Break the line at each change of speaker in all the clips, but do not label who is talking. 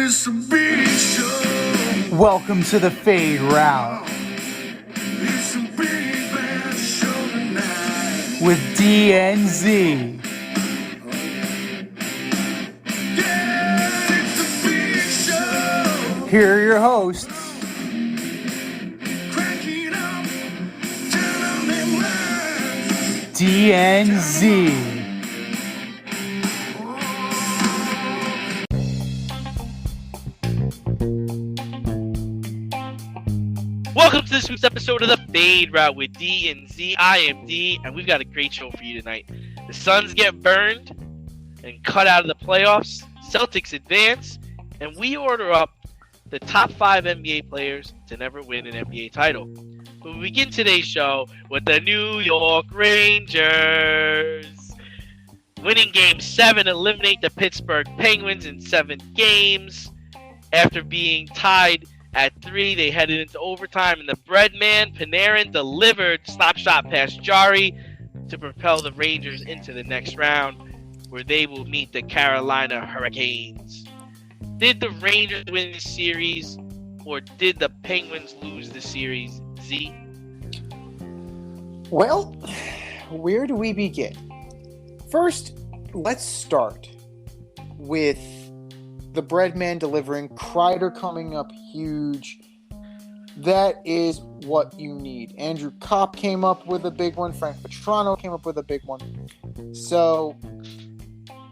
it's a big show.
Welcome to the Fade Route
It's a big bad show tonight.
with DNZ.
Yeah, it's a big show.
Here are your hosts,
Cracking up, telling them lies.
DNZ.
Welcome to this week's episode of the Fade Route with D and Z. I am D, and we've got a great show for you tonight. The Suns get burned and cut out of the playoffs. Celtics advance, and we order up the top 5 NBA players to never win an NBA title. But we begin today's show with the New York Rangers. Winning Game 7, eliminate the Pittsburgh Penguins in 7 games. After being tied at 3, they headed into overtime, and the Breadman, Panarin, delivered slap shot past Jari to propel the Rangers into the next round, where they will meet the Carolina Hurricanes. Did the Rangers win the series, or did the Penguins lose the series, Z?
Well, where do we begin? First, let's start with the Breadman delivering, Kreider coming up huge. That is what you need. Andrew Kopp came up with a big one. Frank Petrano came up with a big one. So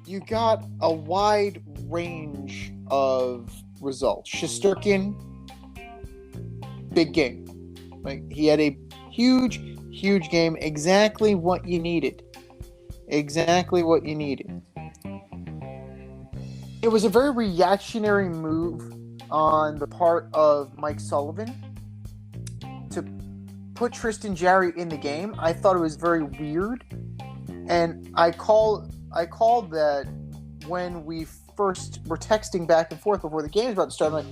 you got a wide range of results. Shesterkin, big game. Like, he had a huge game. Exactly what you needed. Exactly what you needed. It was a very reactionary move on the part of Mike Sullivan to put Tristan Jarry in the game. I thought it was very weird, and I called that when we first were texting back and forth before the game was about to start. I'm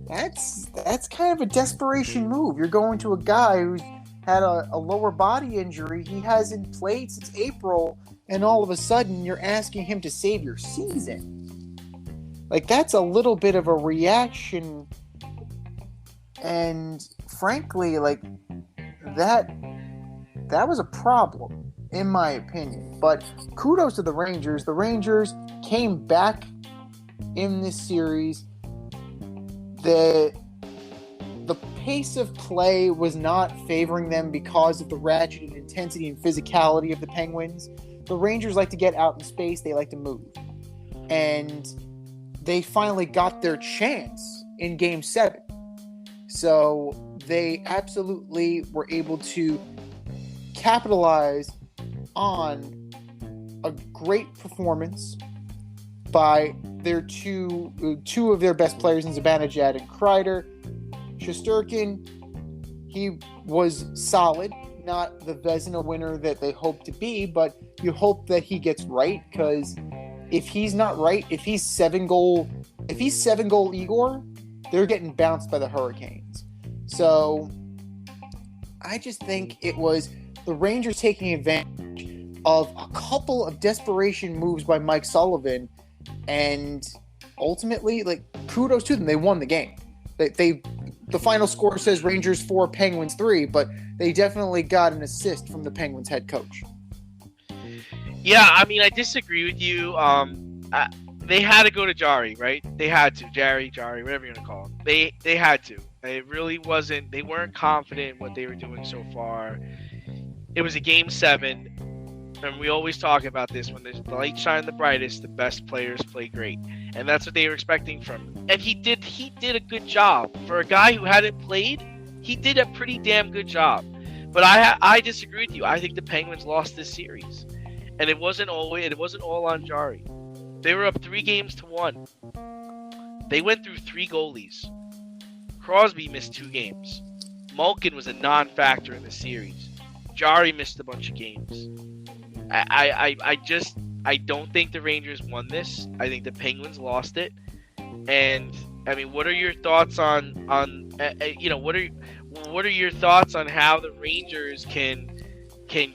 like, that's kind of a desperation move. You're going to a guy who's had a lower body injury. He hasn't played since April, and all of a sudden you're asking him to save your season. Like, that's a little bit of a reaction, and frankly, like, that was a problem, in my opinion. But kudos to the Rangers. The Rangers came back in this series. The pace of play was not favoring them because of the ratcheted intensity and physicality of the Penguins. The Rangers like to get out in space. They like to move. And they finally got their chance in Game 7. So they absolutely were able to capitalize on a great performance by their two of their best players in Zibanejad and Kreider. Shesterkin, he was solid, not the Vezina winner that they hoped to be, but you hope that he gets right, because if he's not right, if he's 7-goal Igor, they're getting bounced by the Hurricanes. So I just think it was the Rangers taking advantage of a couple of desperation moves by Mike Sullivan, and ultimately, like, kudos to them. They won the game. The final score says Rangers 4, Penguins 3, but they definitely got an assist from the Penguins head coach.
Yeah, I mean, I disagree with you. They had to go to Jari, right? They had to. Jari, whatever you're going to call him. They had to. It really wasn't. They weren't confident in what they were doing so far. It was a Game 7, and we always talk about this. When the light shine the brightest, the best players play great. And that's what they were expecting from him. And he did a good job. For a guy who hadn't played, he did a pretty damn good job. But I disagree with you. I think the Penguins lost this series. And it wasn't all on Jari. They were up 3-1. They went through 3 goalies. Crosby missed 2 games. Malkin was a non-factor in the series. Jari missed a bunch of games. I don't think the Rangers won this. I think the Penguins lost it. And I mean, what are your thoughts on what are your thoughts on how the Rangers can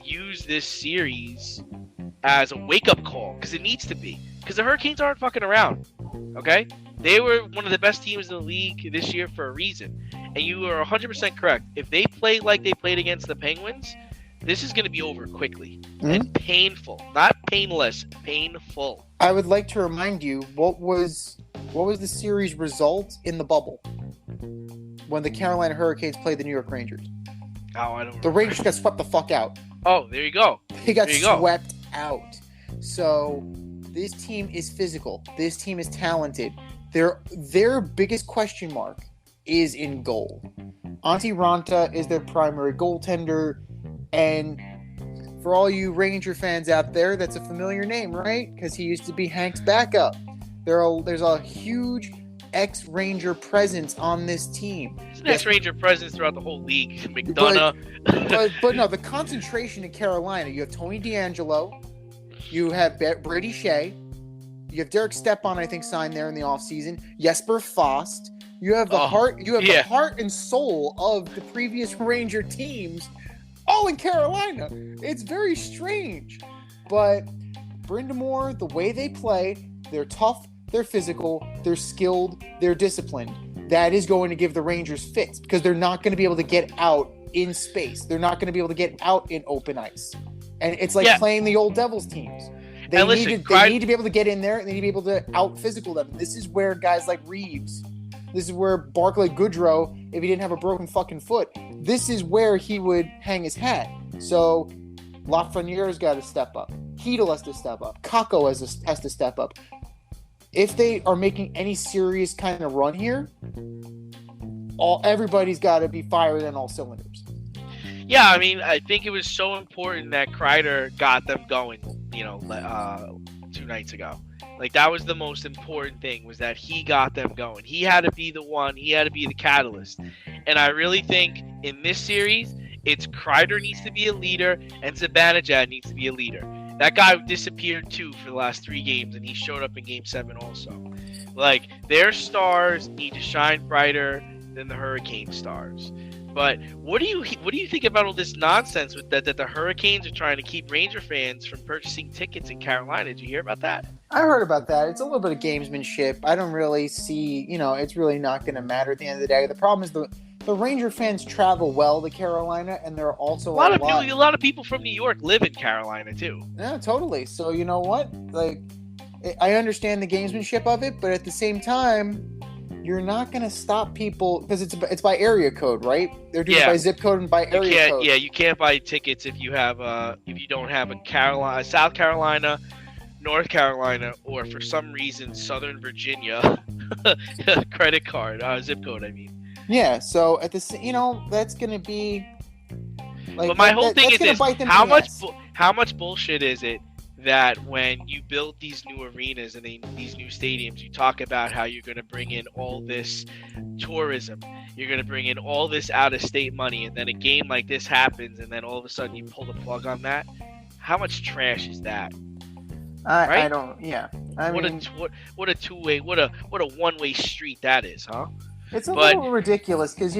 use this series as a wake-up call? Because it needs to be. Because the Hurricanes aren't fucking around. Okay? They were one of the best teams in the league this year for a reason. And you are 100% correct. If they play like they played against the Penguins, this is going to be over quickly and painful. Not painless, painful.
I would like to remind you what was the series result in the bubble when the Carolina Hurricanes played the New York Rangers.
Oh, I don't
The
remember.
Rangers got swept the fuck out.
Oh, there you go.
They got
There you go.
swept out. So this team is physical. This team is talented. Their biggest question mark is in goal. Antti Ranta is their primary goaltender, and for all you Ranger fans out there, that's a familiar name, right? Because he used to be Hank's backup. There's a huge ex-Ranger presence on this team.
It's an ex-Ranger presence throughout the whole league. McDonough.
But no, the concentration in Carolina, you have Tony DeAngelo, you have Brady Shea, you have Derek Stepan, I think, signed there in the offseason, Jesper Fast. You have the the heart and soul of the previous Ranger teams all in Carolina. It's very strange. But Brind'Amour, the way they play, they're tough, they're physical, they're skilled, they're disciplined. That is going to give the Rangers fits because they're not going to be able to get out in space. They're not going to be able to get out in open ice. And it's like playing the old Devils teams. They need to be able to get in there and they need to be able to out physical them. This is where guys like Reeves, this is where Barclay Goodrow, if he didn't have a broken fucking foot, this is where he would hang his hat. So Lafreniere's got to step up. Hedel has to step up. Kakko has to step up. If they are making any serious kind of run here, everybody's got to be firing on all cylinders.
Yeah, I mean, I think it was so important that Kreider got them going, 2 nights ago. Like, that was the most important thing, was that he got them going. He had to be the one. He had to be the catalyst. And I really think in this series, it's Kreider needs to be a leader and Zibanejad needs to be a leader. That guy disappeared, too, for the last 3 games, and he showed up in Game 7 also. Like, their stars need to shine brighter than the Hurricane stars. But what do you think about all this nonsense with that the Hurricanes are trying to keep Ranger fans from purchasing tickets in Carolina? Did you hear about that?
I heard about that. It's a little bit of gamesmanship. I don't really see, it's really not going to matter at the end of the day. The problem is the Ranger fans travel well to Carolina, and there are also a
lot of people from New York live in Carolina too.
Yeah, totally. So you know what? Like, I understand the gamesmanship of it, but at the same time, you're not going to stop people because it's by area code, right? They're doing it by zip code and by area code.
Yeah, you can't buy tickets if you don't have a South Carolina, North Carolina, or for some reason Southern Virginia credit card, zip code. I mean. Yeah.
So at the that's going to be. Like,
but my whole thing is this: how much bullshit is it that when you build these new arenas and these new stadiums, you talk about how you're going to bring in all this tourism, you're going to bring in all this out-of-state money, and then a game like this happens, and then all of a sudden you pull the plug on that? How much trash is that?
I don't. Yeah.
What a two-way, what a one-way street that is, huh?
It's a little ridiculous because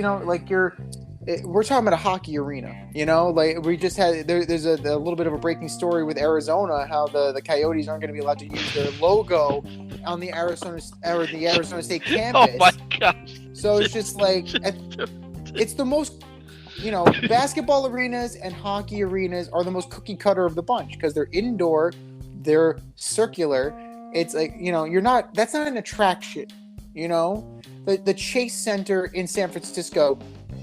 we're talking about a hockey arena, like we just had there's a little bit of a breaking story with Arizona, how the Coyotes aren't going to be allowed to use their logo on the Arizona State campus.
Oh my gosh.
So it's just like, it's the most, basketball arenas and hockey arenas are the most cookie cutter of the bunch because they're indoor, they're circular. It's like, that's not an attraction, The Chase Center in San Francisco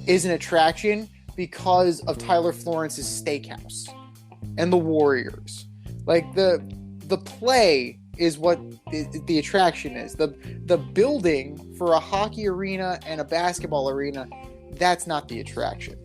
is an attraction because of Tyler Florence's steakhouse and the Warriors. Like the play is what the attraction is. The building for a hockey arena and a basketball arena, that's not the attraction.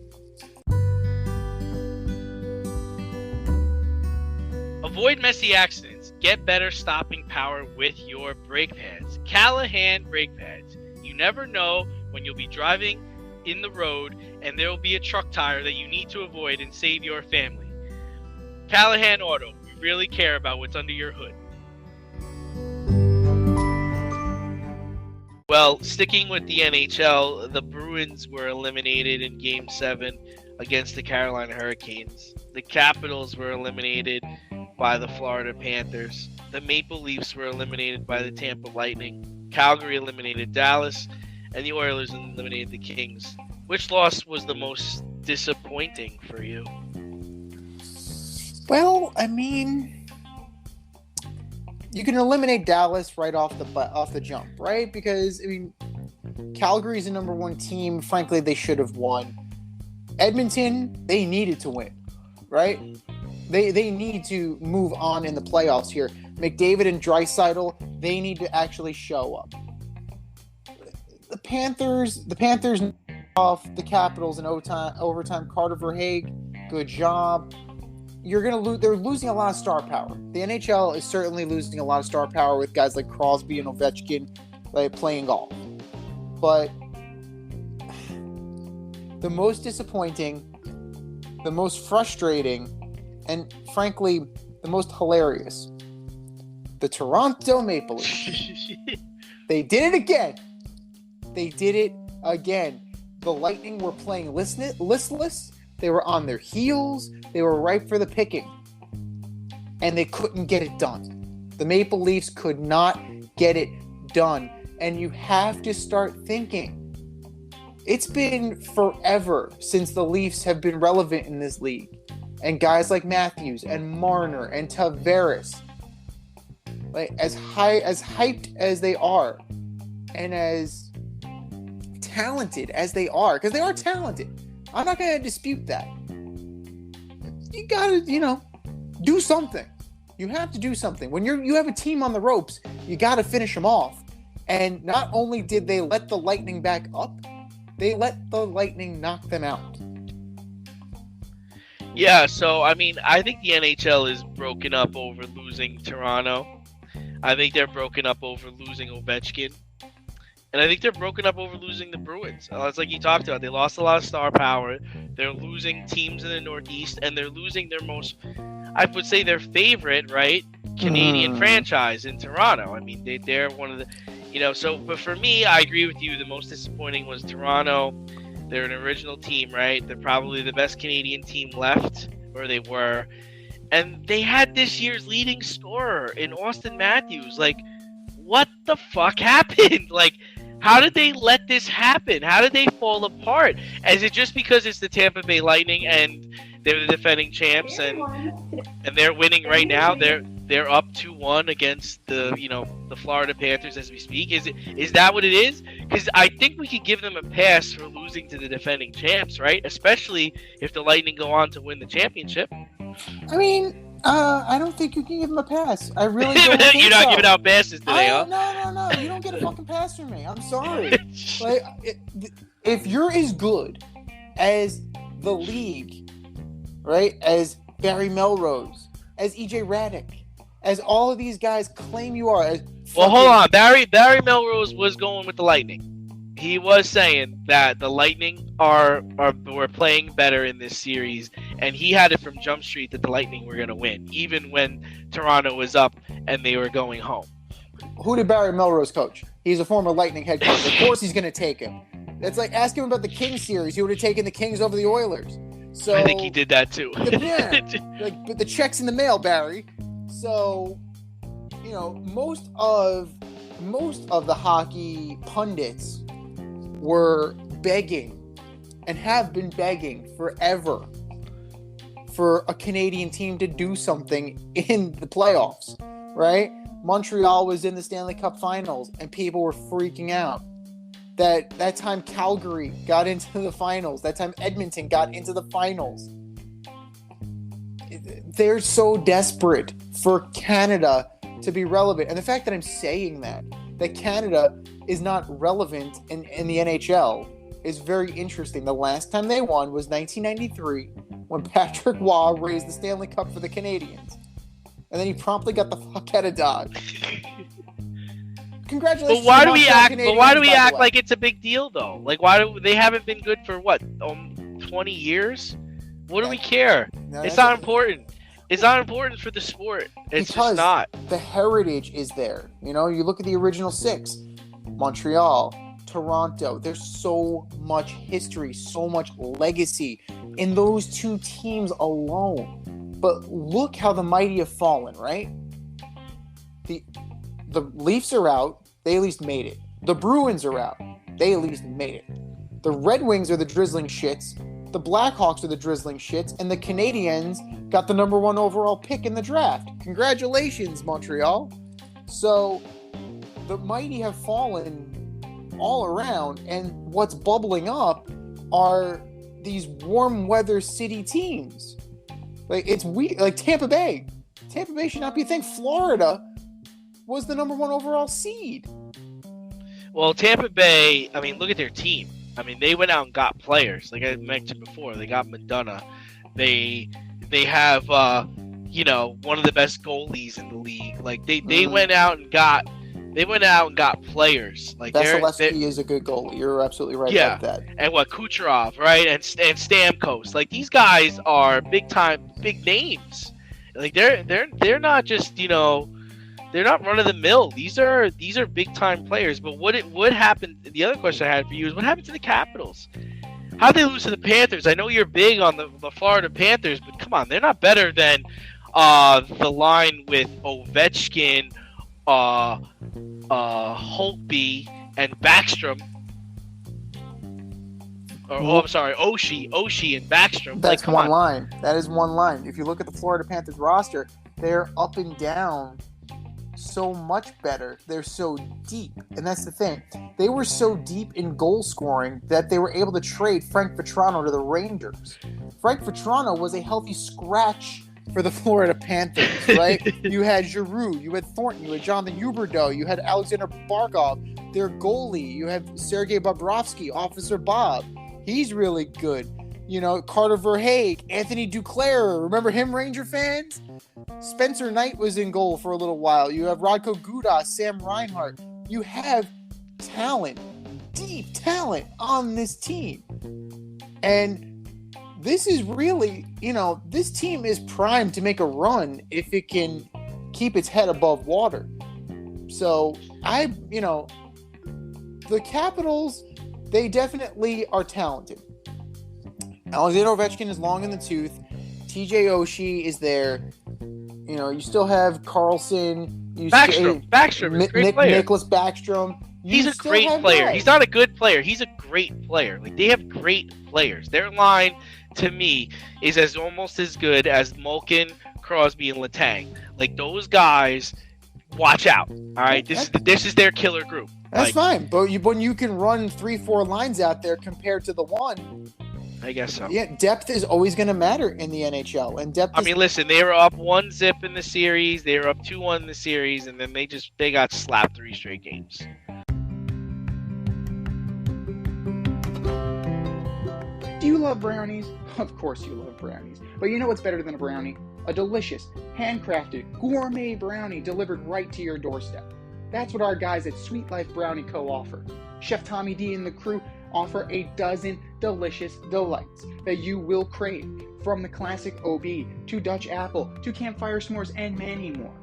Avoid messy accidents. Get better stopping power with your brake pads. Callahan brake pads. You never know when you'll be driving in the road and there will be a truck tire that you need to avoid and save your family. Callahan Auto. We really care about what's under your hood. Well, sticking with the NHL, the Bruins were eliminated in Game 7 against the Carolina Hurricanes. The Capitals were eliminated by the Florida Panthers. The Maple Leafs were eliminated by the Tampa Lightning. Calgary eliminated Dallas, and the Oilers eliminated the Kings. Which loss was the most disappointing for you?
Well, I mean, you can eliminate Dallas right off the jump, right? Because I mean, Calgary's the number one team. Frankly, they should have won. Edmonton, they needed to win, right? They need to move on in the playoffs here. McDavid and Draisaitl, they need to actually show up. The Panthers off the Capitals in overtime. Carter Verhaeghe, good job. You're gonna lose. They're losing a lot of star power. The NHL is certainly losing a lot of star power with guys like Crosby and Ovechkin, like playing golf. But the most disappointing, the most frustrating, and frankly, the most hilarious, the Toronto Maple Leafs. They did it again. They did it again. The Lightning were playing listless. They were on their heels. They were ripe for the picking. And they couldn't get it done. The Maple Leafs could not get it done. And you have to start thinking. It's been forever since the Leafs have been relevant in this league. And guys like Matthews and Marner and Tavares, like as hyped as they are, and as talented as they are, because they are talented. I'm not going to dispute that. You got to, do something. You have to do something. When you have a team on the ropes, you got to finish them off. And not only did they let the Lightning back up, they let the Lightning knock them out.
Yeah, so, I mean, I think the NHL is broken up over losing Toronto. I think they're broken up over losing Ovechkin. And I think they're broken up over losing the Bruins. It's like you talked about. They lost a lot of star power. They're losing teams in the Northeast, and they're losing their most, I would say, their favorite, right, Canadian franchise in Toronto. I mean, they're one of the, so, but for me, I agree with you. The most disappointing was Toronto. They're an original team, right? They're probably the best Canadian team left, or they were. And they had this year's leading scorer in Austin Matthews. Like, what the fuck happened? Like, how did they let this happen? How did they fall apart? Is it just because it's the Tampa Bay Lightning and they're the defending champs and they're winning right now? They're up 2-1 against the Florida Panthers as we speak. Is that what it is? Because I think we could give them a pass for losing to the defending champs, right? Especially if the Lightning go on to win the championship.
I mean, I don't think you can give them a pass. I really don't think
You're not
so.
giving out passes today, huh?
No. You don't get a fucking pass from me. I'm sorry. Like, if you're as good as the league, right, as Barry Melrose, as EJ Radick, as all of these guys claim you are.
Well, hold on. Barry Melrose was going with the Lightning. He was saying that the Lightning were playing better in this series, and he had it from Jump Street that the Lightning were going to win, even when Toronto was up and they were going home.
Who did Barry Melrose coach? He's a former Lightning head coach. Of course he's going to take him. It's like asking him about the Kings series. He would have taken the Kings over the Oilers. So
I think he did that too.
Yeah, but the check's in the mail, Barry. So, most of the hockey pundits were begging and have been begging forever for a Canadian team to do something in the playoffs, right? Montreal was in the Stanley Cup Finals and people were freaking out. That time Calgary got into the finals. That time Edmonton got into the finals. They're so desperate for Canada to be relevant. And the fact that I'm saying that Canada is not relevant in the NHL is very interesting. The last time they won was 1993 when Patrick Waugh raised the Stanley Cup for the Canadians. And then he promptly got the fuck out of Dodge. Congratulations.
But why do we act like it's a big deal though? Like they haven't been good for 20 years? What do we care?
No,
it's not important. It's not important for the sport. It's just not.
The heritage is there. You look at the original six. Montreal, Toronto. There's so much history, so much legacy in those two teams alone. But look how the mighty have fallen, right? The Leafs are out. They at least made it. The Bruins are out. They at least made it. The Red Wings are the drizzling shits. The Blackhawks are the drizzling shits. And the Canadiens got the number 1 overall pick in the draft. Congratulations, Montreal. So the mighty have fallen all around. And what's bubbling up are these warm weather city teams. Like, it's weird. Like Tampa Bay. Tampa Bay should not be a thing. Florida was the number 1 overall seed.
Well, Tampa Bay, I mean, look at their team. I mean, they went out and got players. Like I mentioned before, they got Madonna. They have, one of the best goalies in the league. Like they went out and got players. Like
Vasilevsky is a good goalie. You're absolutely right about that.
And Kucherov, right? And Stamkos. Like these guys are big names. Like they're not just they're not run of the mill. These are big time players. But what happened? The other question I had for you is what happened to the Capitals? How'd they lose to the Panthers? I know you're big on the Florida Panthers, but come on, they're not better than the line with Ovechkin, Holtby, and Backstrom. I'm sorry, Oshie and Backstrom.
That's one line. That is one line. If you look at the Florida Panthers roster, they're up and down so much better. They're so deep. And that's the thing. They were so deep in goal scoring that they were able to trade Frank Vatrano to the Rangers. Frank Vatrano was a healthy scratch for the Florida Panthers, right? You had Giroux, you had Thornton, you had Jonathan Huberdeau, you had Alexander Barkov, their goalie. You have Sergei Bobrovsky, Officer Bob. He's really good. Carter Verhaeghe, Anthony Duclair. Remember him, Ranger fans? Spencer Knight was in goal for a little while. You have Radko Gudas, Sam Reinhart. You have talent, deep talent on this team. And this is really, this team is primed to make a run if it can keep its head above water. So, the Capitals, they definitely are talented. Alexander Ovechkin is long in the tooth. TJ Oshie is there. You still have Carlson.
Backstrom is a great player.
Nicholas Backstrom.
He's a great player. He's not a good player. He's a great player. Like they have great players. Their line, to me, is almost as good as Malkin, Crosby, and Letang. Like those guys, watch out. All right, this is their killer group.
That's fine, but when you can run 3-4 lines out there compared to the one.
I guess so.
Yeah, depth is always going to matter in the NHL, and depth.
Listen, they were up 1-0 in the series, they were up 2-1 in the series, and then they got slapped 3 straight games.
Do you love brownies? Of course you love brownies. But you know what's better than a brownie? A delicious, handcrafted, gourmet brownie delivered right to your doorstep. That's what our guys at Sweet Life Brownie Co. offer. Chef Tommy D and the crew offer a dozen delicious delights that you will crave, from the classic OB to Dutch apple to campfire s'mores and many more.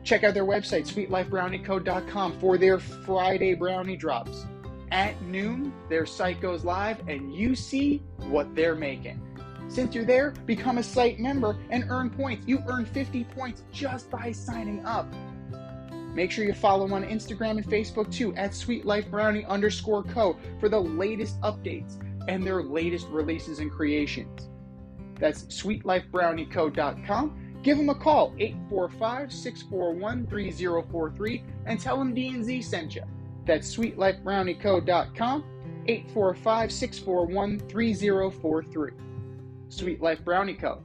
Check out their website, sweetlifebrownieco.com, for their Friday brownie drops. At noon, their site goes live and you see what they're making. Since you're there, become a site member and earn points. You earn 50 points just by signing up. Make sure you follow them on Instagram and Facebook too, at sweetlifebrownie_co, for the latest updates and their latest releases and creations. That's sweetlifebrownieco.com. Give them a call, 845-641-3043, and tell them D&Z sent you. That's sweetlifebrownieco.com, 845-641-3043. Sweet Life Brownie Co.,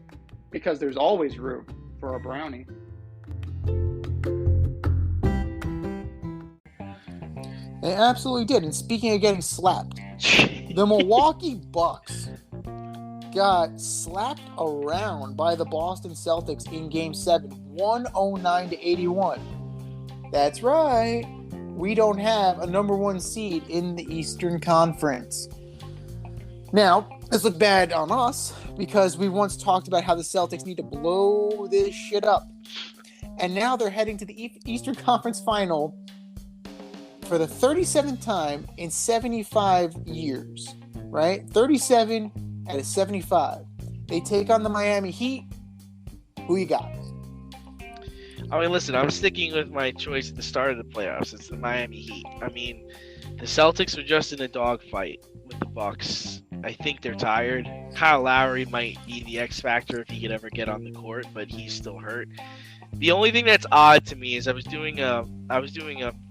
because there's always room for a brownie. They absolutely did. And speaking of getting slapped, the Milwaukee Bucks got slapped around by the Boston Celtics in Game 7, 109-81. That's right. We don't have a number 1 seed in the Eastern Conference. Now, let's look bad on us, because we once talked about how the Celtics need to blow this shit up. And now they're heading to the Eastern Conference Final for the 37th time in 75 years, right? 37 out of 75. They take on the Miami Heat. Who you got?
I mean, listen, I'm sticking with my choice at the start of the playoffs. It's the Miami Heat. I mean, the Celtics are just in a dogfight with the Bucks. I think they're tired. Kyle Lowry might be the X factor if he could ever get on the court, but he's still hurt. The only thing that's odd to me is I was doing a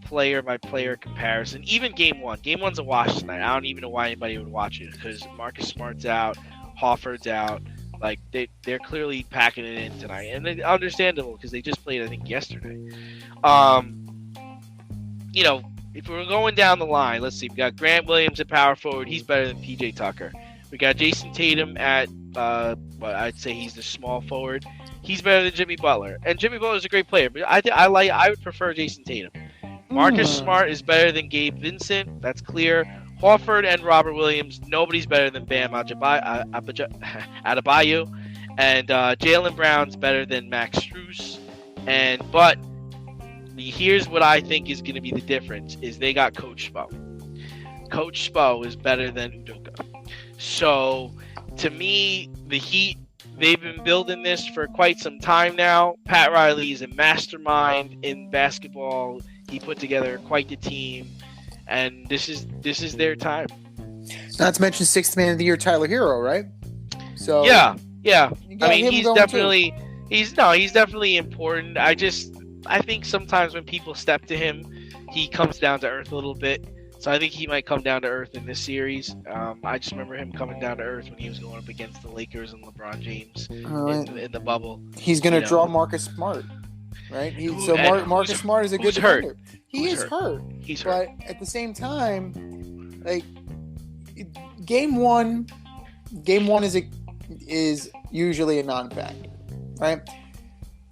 player by player comparison. Even game one. Game one's a wash tonight. I don't even know why anybody would watch it because Marcus Smart's out, Hofford's out. Like they're clearly packing it in tonight, and it's understandable because they just played I think yesterday. You know, if we're going down the line, let's see. We got Grant Williams at power forward. He's better than PJ Tucker. We got Jason Tatum at I'd say he's the small forward. He's better than Jimmy Butler, and Jimmy Butler's a great player, but I would prefer Jason Tatum. Marcus Smart is better than Gabe Vincent. That's clear. Horford and Robert Williams, nobody's better than Bam Adebayo, and Jaylen Brown's better than Max Strus. But here's what I think is going to be the difference: is they got Coach Spo. Coach Spo is better than Udoka. So to me, the Heat, they've been building this for quite some time now. Pat Riley is a mastermind in basketball. He put together quite the team. And this is their time.
Not to mention sixth man of the year, Tyler Hero, right? So
yeah.
You got
I mean,
him
he's
going
definitely he's definitely important. I think sometimes when people step to him, he comes down to earth a little bit. So I think he might come down to earth in this series. I just remember him coming down to earth when he was going up against the Lakers and LeBron James in the bubble.
He's going to draw Marcus Smart, right? Marcus Smart is a good defender. He is hurt.
He's hurt.
But at the same time, like game one is usually a non-factor, right?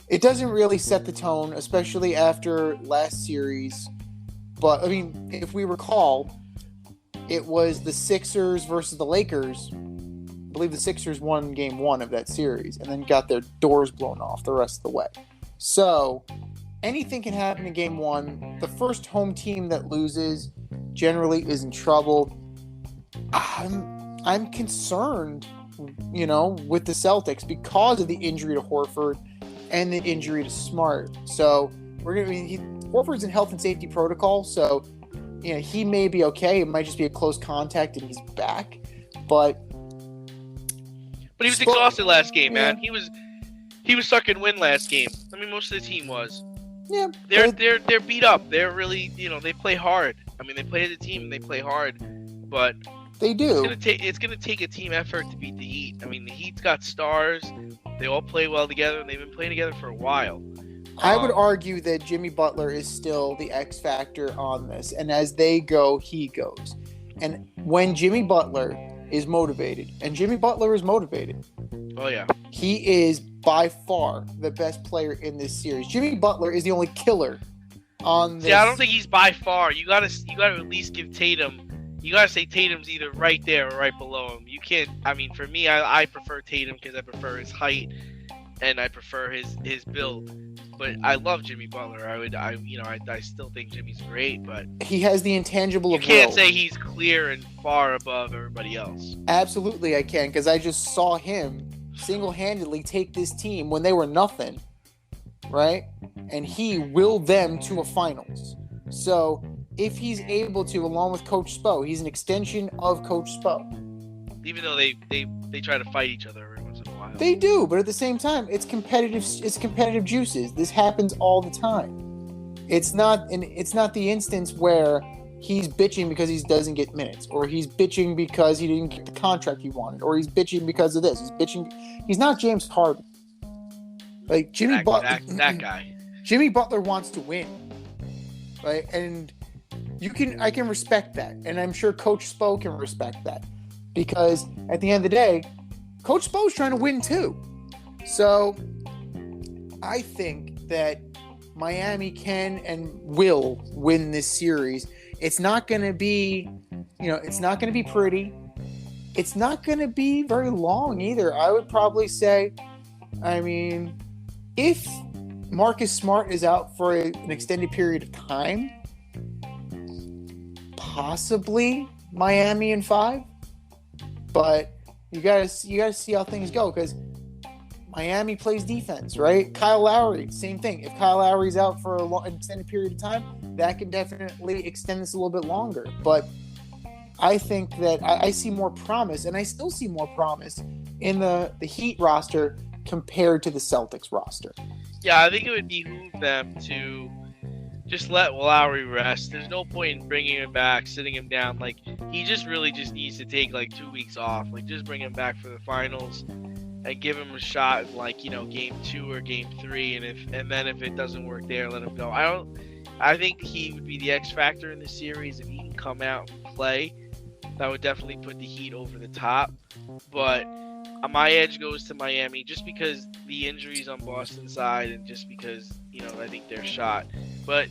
It doesn't really set the tone, especially after last series. But I mean, if we recall, it was the Sixers versus the Lakers. I believe the Sixers won game one of that series and then got their doors blown off the rest of the way. So anything can happen in game one. The first home team that loses generally is in trouble. I'm concerned, with the Celtics because of the injury to Horford and the injury to Smart. So Horford's in health and safety protocol, so he may be okay. It might just be a close contact and he's back. But
he was exhausted last game, man. He was sucking wind last game. I mean, most of the team was.
Yeah,
they're beat up. They're really, they play hard. I mean, they play as a team and they play hard, but
they do.
It's gonna take a team effort to beat the Heat. I mean, the Heat's got stars. They all play well together, and they've been playing together for a while.
I would argue that Jimmy Butler is still the X factor on this, and as they go, he goes. And when Jimmy Butler is motivated, and Jimmy Butler is motivated,
oh yeah,
he is by far the best player in this series. Jimmy Butler is the only killer on this.
Yeah, I don't think he's by far. You gotta at least give Tatum. You gotta say Tatum's either right there or right below him. You can't. I mean, for me, I prefer Tatum because I prefer his height and I prefer his build. But I love Jimmy Butler. I still think Jimmy's great, but
he has the intangible of will.
You can't say he's clear and far above everybody else.
Absolutely, I can, because I just saw him single-handedly take this team when they were nothing, right? And he willed them to a finals. So if he's able to, along with Coach Spo, he's an extension of Coach Spo.
Even though they try to fight each other every once in a while.
They do, but at the same time, it's competitive juices. This happens all the time. It's not the instance where he's bitching because he doesn't get minutes, or he's bitching because he didn't get the contract he wanted, or he's bitching because of this. He's not James Harden. Like Jimmy Butler,
that guy.
Jimmy Butler wants to win, right? And I can respect that, and I'm sure Coach Spo can respect that, because at the end of the day, Coach Spo's trying to win too. So I think that Miami can and will win this series. It's not going to be, it's not going to be pretty. It's not going to be very long either. I would probably say, if Marcus Smart is out for an extended period of time, possibly Miami in 5. But you gotta see how things go, because Miami plays defense, right? Kyle Lowry, same thing. If Kyle Lowry's out for an extended period of time, that can definitely extend this a little bit longer. But I think that I see more promise, and I still see more promise in the Heat roster compared to the Celtics roster.
Yeah, I think it would behoove them to just let Lowry rest. There's no point in bringing him back, sitting him down. Like, he just really just needs to take, like, 2 weeks off. Like, just bring him back for the finals and give him a shot in, like, you know, game 2 or game 3. And then if it doesn't work there, let him go. I think he would be the X factor in this series. If he can come out and play, that would definitely put the Heat over the top. But my edge goes to Miami just because the injuries on Boston's side and just because, you know, I think they're shot. But,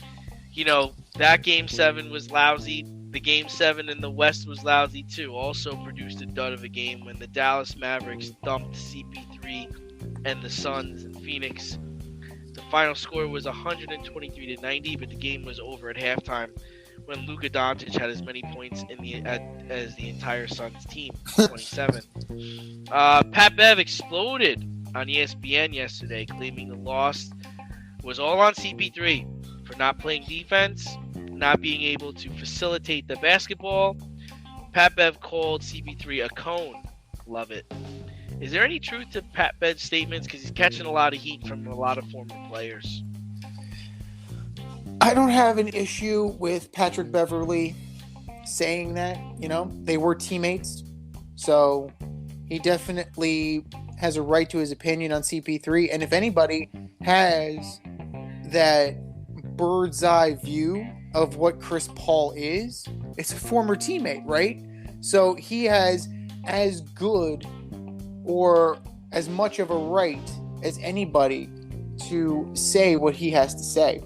you know, that Game 7 was lousy. The Game 7 in the West was lousy too. Also produced a dud of a game when the Dallas Mavericks thumped CP3 and the Suns in Phoenix. The final score was 123-90, but the game was over at halftime when Luka Doncic had as many points as the entire Suns team, 27. Pat Bev exploded on ESPN yesterday, claiming the loss was all on CP3 for not playing defense, not being able to facilitate the basketball. Pat Bev called CP3 a cone. Love it. Is there any truth to Pat Bev's statements? Because he's catching a lot of heat from a lot of former players.
I don't have an issue with Patrick Beverley saying that. You know, they were teammates. So he definitely has a right to his opinion on CP3. And if anybody has that bird's eye view of what Chris Paul is, it's a former teammate, right? So he has as good or as much of a right as anybody to say what he has to say.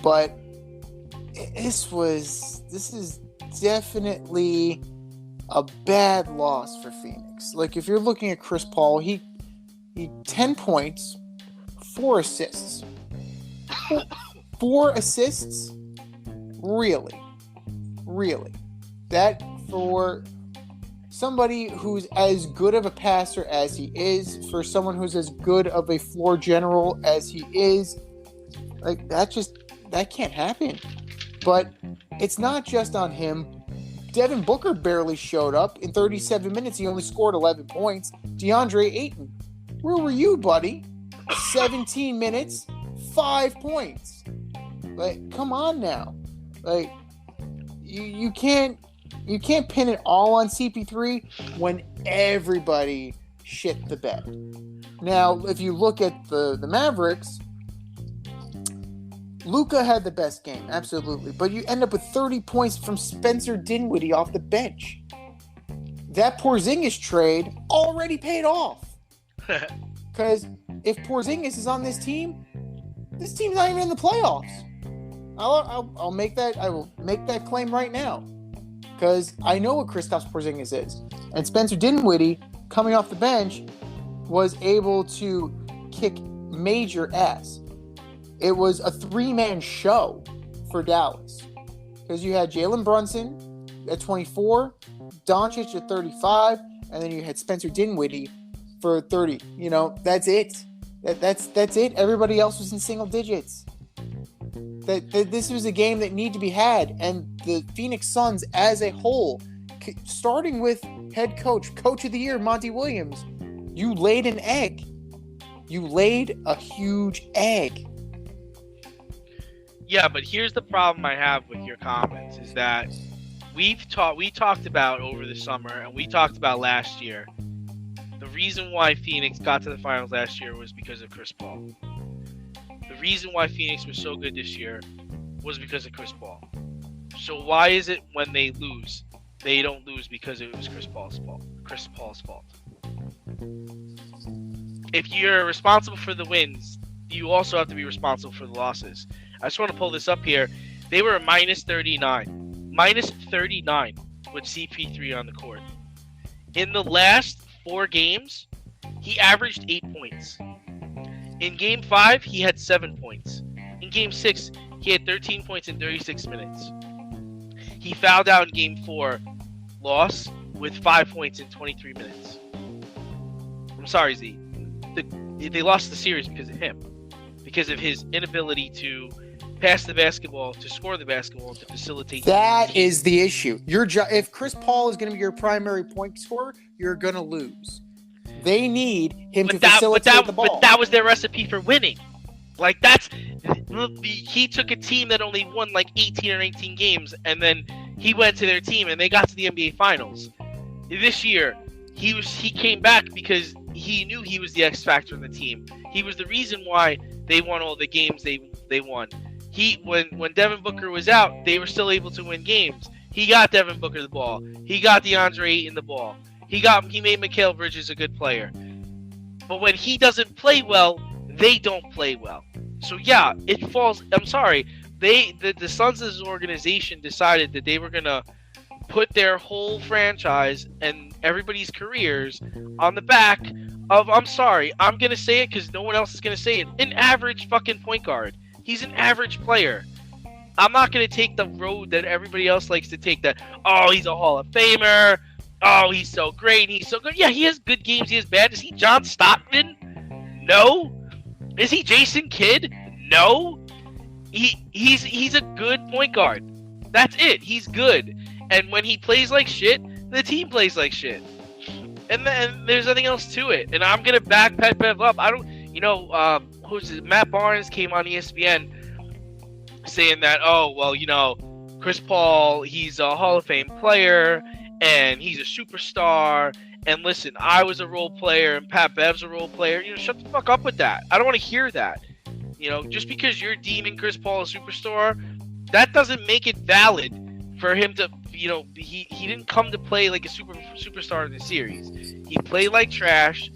But this is definitely a bad loss for Phoenix. Like, if you're looking at Chris Paul, he 10 points, 4 assists. 4 assists? Really? That, for somebody who's as good of a passer as he is, for someone who's as good of a floor general as he is, like, that can't happen. But it's not just on him. Devin Booker barely showed up. In 37 minutes, he only scored 11 points. DeAndre Ayton, where were you, buddy? 17 minutes, 5 points. Like, come on now. Like, you can't pin it all on CP3 when everybody shit the bed. Now, if you look at the Mavericks, Luka had the best game, absolutely. But you end up with 30 points from Spencer Dinwiddie off the bench. That Porzingis trade already paid off. Because if Porzingis is on this team's not even in the playoffs. I will make that claim right now. Because I know what Kristaps Porzingis is. And Spencer Dinwiddie, coming off the bench, was able to kick major ass. It was a 3-man show for Dallas. Because you had Jalen Brunson at 24, Doncic at 35, and then you had Spencer Dinwiddie for 30. You know, that's it. That's it. Everybody else was in single digits. This was a game that needed to be had. And the Phoenix Suns as a whole, starting with head coach of the year, Monty Williams, you laid an egg. You laid a huge egg.
Yeah, but here's the problem I have with your comments is that we talked about over the summer and we talked about last year. The reason why Phoenix got to the finals last year was because of Chris Paul. The reason why Phoenix was so good this year was because of Chris Paul. So why is it when they lose, they don't lose because it was Chris Paul's fault? If you're responsible for the wins, you also have to be responsible for the losses. I just want to pull this up here. They were minus 39. Minus 39 with CP3 on the court. In the last 4 games, he averaged 8 points. In Game 5, he had 7 points. In Game 6, he had 13 points in 36 minutes. He fouled out in Game 4, loss, with 5 points in 23 minutes. I'm sorry, Z. the series because of him, because of his inability to pass the basketball, to score the basketball, and to facilitate.
That is the issue. If Chris Paul is going to be your primary point scorer, you're going to lose. They need him to facilitate the ball.
But that was their recipe for winning. Like he took a team that only won like 18 or 19 games, and then he went to their team and they got to the NBA Finals. This year, he came back because he knew he was the X factor in the team. He was the reason why they won all the games they won. When Devin Booker was out, they were still able to win games. He got Devin Booker the ball. He got DeAndre Ayton the ball. He made Mikal Bridges a good player. But when he doesn't play well, they don't play well. So yeah, it falls. I'm sorry. The Suns' organization decided that they were gonna put their whole franchise and everybody's careers on the back of, I'm sorry, I'm gonna say it because no one else is gonna say it, an average fucking point guard. He's an average player. I'm not gonna take the road that everybody else likes to take. That, oh, he's a Hall of Famer. Oh, he's so great. He's so good. Yeah, he has good games. He has bad. Is he John Stockton? No. Is he Jason Kidd? No. He's a good point guard. That's it. He's good. And when he plays like shit, the team plays like shit. And then there's nothing else to it. And I'm gonna back Pat Bev up. I don't. Who's it? Matt Barnes came on ESPN saying that, oh well, Chris Paul, he's a Hall of Fame player. And he's a superstar. And listen, I was a role player, and Pat Bev's a role player. Shut the fuck up with that. I don't want to hear that. Just because you're deeming Chris Paul a superstar, that doesn't make it valid for him to. He didn't come to play like a superstar in the series. He played like trash.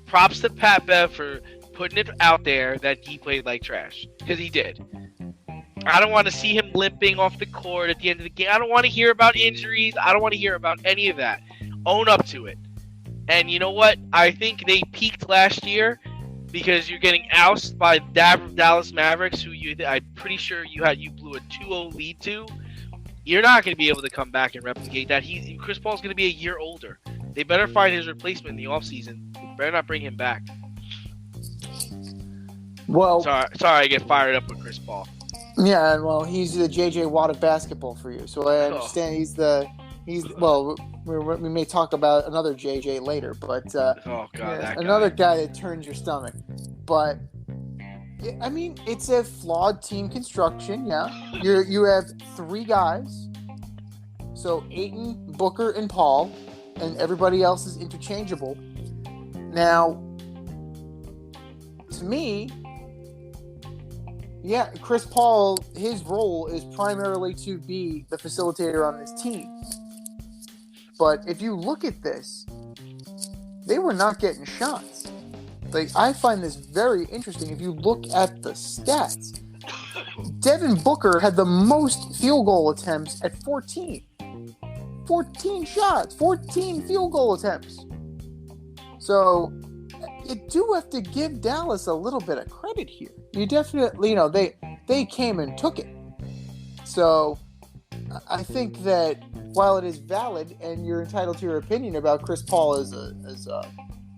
Props to Pat Bev for putting it out there that he played like trash, because he did. I don't want to see him limping off the court at the end of the game. I don't want to hear about injuries. I don't want to hear about any of that. Own up to it. And you know what? I think they peaked last year because you're getting ousted by Dallas Mavericks, who I'm pretty sure you blew a 2-0 lead to. You're not going to be able to come back and replicate that. Chris Paul's going to be a year older. They better find his replacement in the offseason. Better not bring him back.
Well,
sorry, I get fired up with Chris Paul.
Yeah, well, he's the J.J. Watt of basketball for you. So I understand we may talk about another J.J. later, but another guy that turns your stomach. But I mean, it's a flawed team construction. Yeah, you have three guys, so Ayton, Booker, and Paul, and everybody else is interchangeable. Now, to me. Yeah, Chris Paul, his role is primarily to be the facilitator on this team. But if you look at this, they were not getting shots. Like, I find this very interesting. If you look at the stats, Devin Booker had the most field goal attempts at 14. 14 shots, 14 field goal attempts. So, you do have to give Dallas a little bit of credit here. You definitely, they came and took it. So I think that while it is valid and you're entitled to your opinion about Chris Paul as a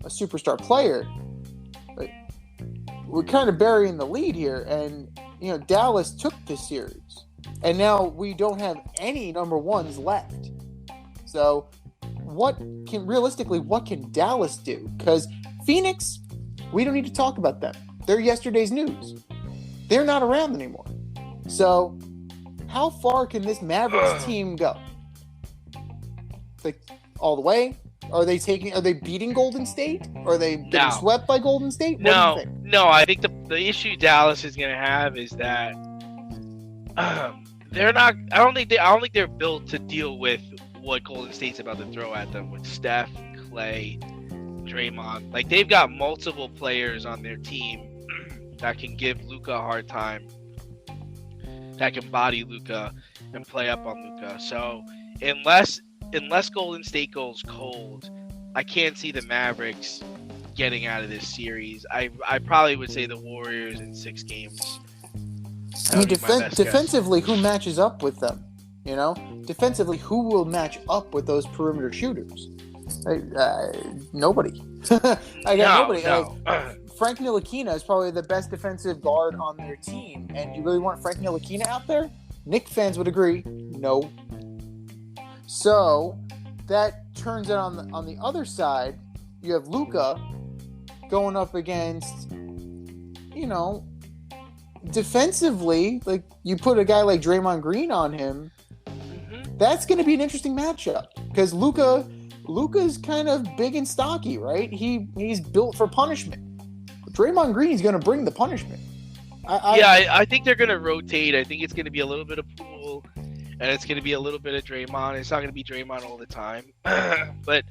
superstar player, but we're kind of burying the lead here. And, Dallas took this series. And now we don't have any number ones left. So what can Dallas do? Because Phoenix, we don't need to talk about them. They're yesterday's news. They're not around anymore. So, how far can this Mavericks team go? Like, all the way? Are they beating Golden State? Are they getting swept by Golden State?
No. I think the issue Dallas is going to have is that they're not. I don't think they're built to deal with what Golden State's about to throw at them with Steph, Clay, Draymond. Like, they've got multiple players on their team that can give Luka a hard time, that can body Luka and play up on Luka. So unless Golden State goes cold, I can't see the Mavericks getting out of this series. I probably would say the Warriors in 6 games.
I mean, defensively, who matches up with them? Defensively, who will match up with those perimeter shooters? Nobody. I got nobody.
No.
Frank Ntilikina is probably the best defensive guard on their team, and you really want Frank Ntilikina out there? Knick fans would agree, no. So that turns it on the other side. You have Luka going up against, defensively, like you put a guy like Draymond Green on him.
Mhm.
That's going to be an interesting matchup because Luka's kind of big and stocky, right? He's built for punishment. Draymond Green is going to bring the punishment.
I think they're going to rotate. I think it's going to be a little bit of Poole, and it's going to be a little bit of Draymond. It's not going to be Draymond all the time. But,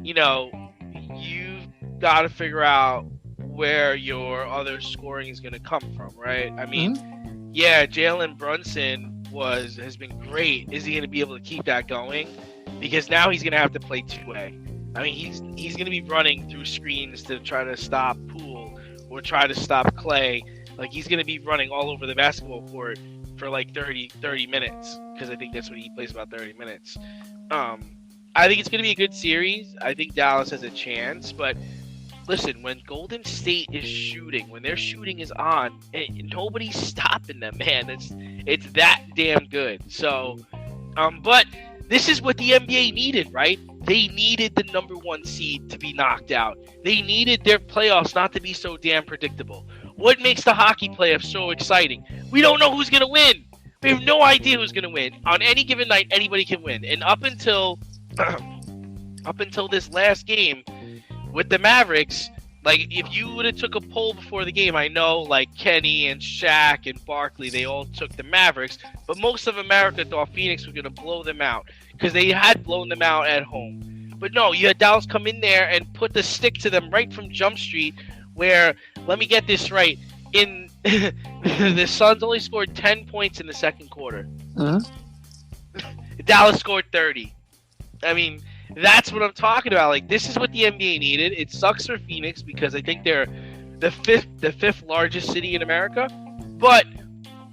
you've got to figure out where your other scoring is going to come from, right? I mean, yeah, Jalen Brunson has been great. Is he going to be able to keep that going? Because now he's going to have to play two-way. I mean, he's going to be running through screens to try to stop Poole or try to stop Clay. Like, he's going to be running all over the basketball court for like 30 minutes, because I think that's what he plays, about 30 minutes. I think it's going to be a good series. I think Dallas has a chance, but listen, when Golden State is shooting, when their shooting is on, nobody's stopping them, man. It's that damn good. So, but this is what the NBA needed, right? They needed the number one seed to be knocked out. They needed their playoffs not to be so damn predictable. What makes the hockey playoffs so exciting? We don't know who's going to win. We have no idea who's going to win. On any given night, anybody can win. And up until this last game with the Mavericks, like, if you would have took a poll before the game, I know, like, Kenny and Shaq and Barkley, they all took the Mavericks, but most of America thought Phoenix was going to blow them out because they had blown them out at home. But no, you had Dallas come in there and put the stick to them right from Jump Street, where, let me get this right, in the Suns only scored 10 points in the second quarter. Dallas scored 30. I mean, that's what I'm talking about. Like, this is what the NBA needed. It sucks for Phoenix because I think they're the fifth largest city in America. But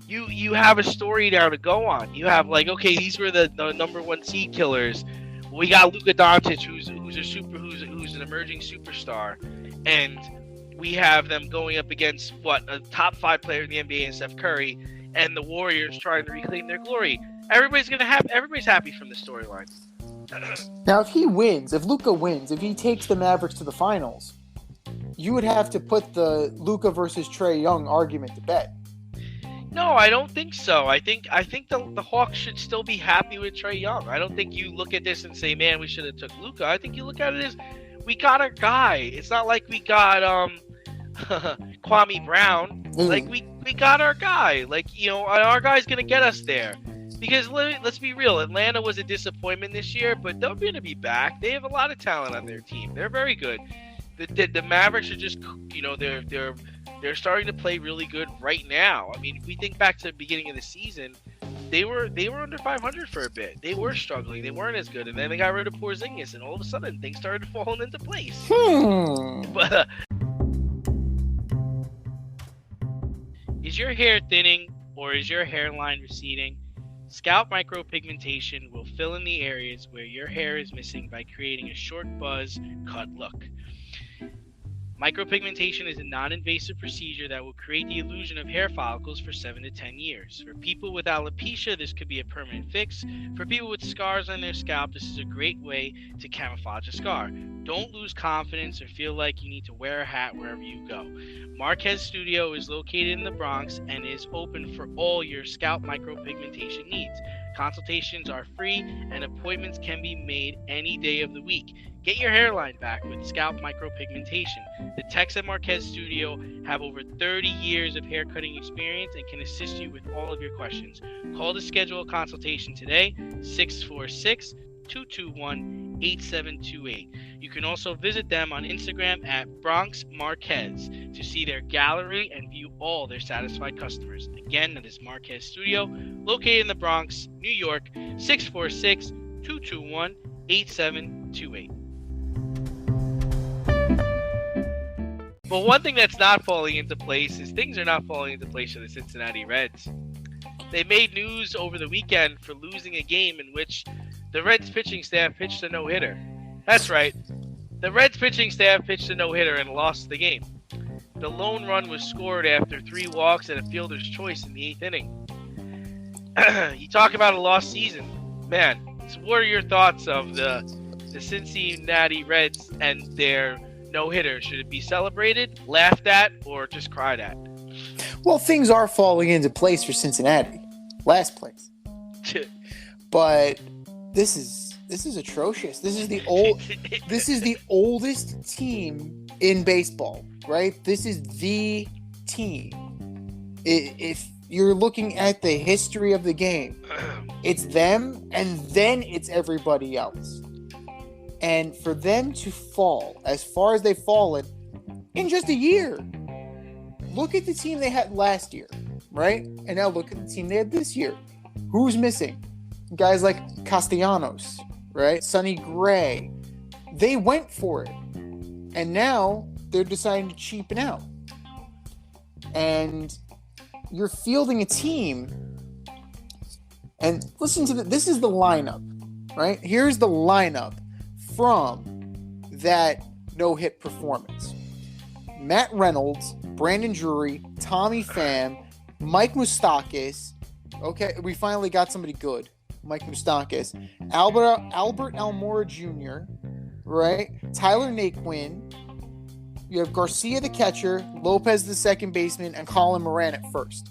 you have a story now to go on. You have, like, okay, these were the number one seed killers. We got Luka Doncic, who's an emerging superstar, and we have them going up against a top 5 player in the NBA in Steph Curry, and the Warriors trying to reclaim their glory. Everybody's happy from the storyline.
Now, if Luka wins, if he takes the Mavericks to the finals, you would have to put the Luka versus Trae Young argument to bed.
No, I don't think so. I think the Hawks should still be happy with Trae Young. I don't think you look at this and say, man, we should have took Luka. I think you look at it as, we got our guy. It's not like we got Kwame Brown. Like, we got our guy. Like, our guy's gonna get us there. Because let's be real, Atlanta was a disappointment this year, but they're going to be back. They have a lot of talent on their team. They're very good. The Mavericks are just, they're starting to play really good right now. I mean, if we think back to the beginning of the season, they were under 500 for a bit. They were struggling. They weren't as good, and then they got rid of Porzingis, and all of a sudden things started falling into place. But is your hair thinning or is your hairline receding? Scalp micropigmentation will fill in the areas where your hair is missing by creating a short buzz cut look. Micropigmentation is a non-invasive procedure that will create the illusion of hair follicles for 7 to 10 years. For people with alopecia, this could be a permanent fix. For people with scars on their scalp, this is a great way to camouflage a scar. Don't lose confidence or feel like you need to wear a hat wherever you go. Marquez Studio is located in the Bronx and is open for all your scalp micropigmentation needs. Consultations are free and appointments can be made any day of the week. Get your hairline back with scalp micropigmentation. The techs at Marquez Studio have over 30 years of hair cutting experience and can assist you with all of your questions. Call to schedule a consultation today, 646-221-8728. You can also visit them on Instagram at Bronx Marquez to see their gallery and view all their satisfied customers. Again, that is Marquez Studio, located in the Bronx, New York, 646-221-8728. But one thing that's not falling into place is things are not falling into place for the Cincinnati Reds. They made news over the weekend for losing a game in which the Reds pitching staff pitched a no-hitter. That's right. The Reds pitching staff pitched a no-hitter and lost the game. The lone run was scored after 3 walks and a fielder's choice in the 8th inning. You talk about a lost season. Man, so what are your thoughts of the Cincinnati Reds and their no-hitter? Should it be celebrated, laughed at, or just cried at?
Well, things are falling into place for Cincinnati. Last place. But this is atrocious. This is the oldest team in baseball, right? This is the team. If you're looking at the history of the game, it's them and then it's everybody else. And for them to fall as far as they've fallen in just a year. Look at the team they had last year, right? And now look at the team they had this year. Who's missing? Guys like Castellanos, right? Sonny Gray. They went for it. And now they're deciding to cheapen out. And you're fielding a team. And listen to this is the lineup, right? Here's the lineup from that no-hit performance. Matt Reynolds, Brandon Drury, Tommy Pham, Mike Moustakas. Okay, we finally got somebody good. Mike Moustakas. Albert Almora Jr., right? Tyler Naquin. You have Garcia the catcher, Lopez the second baseman, and Colin Moran at first.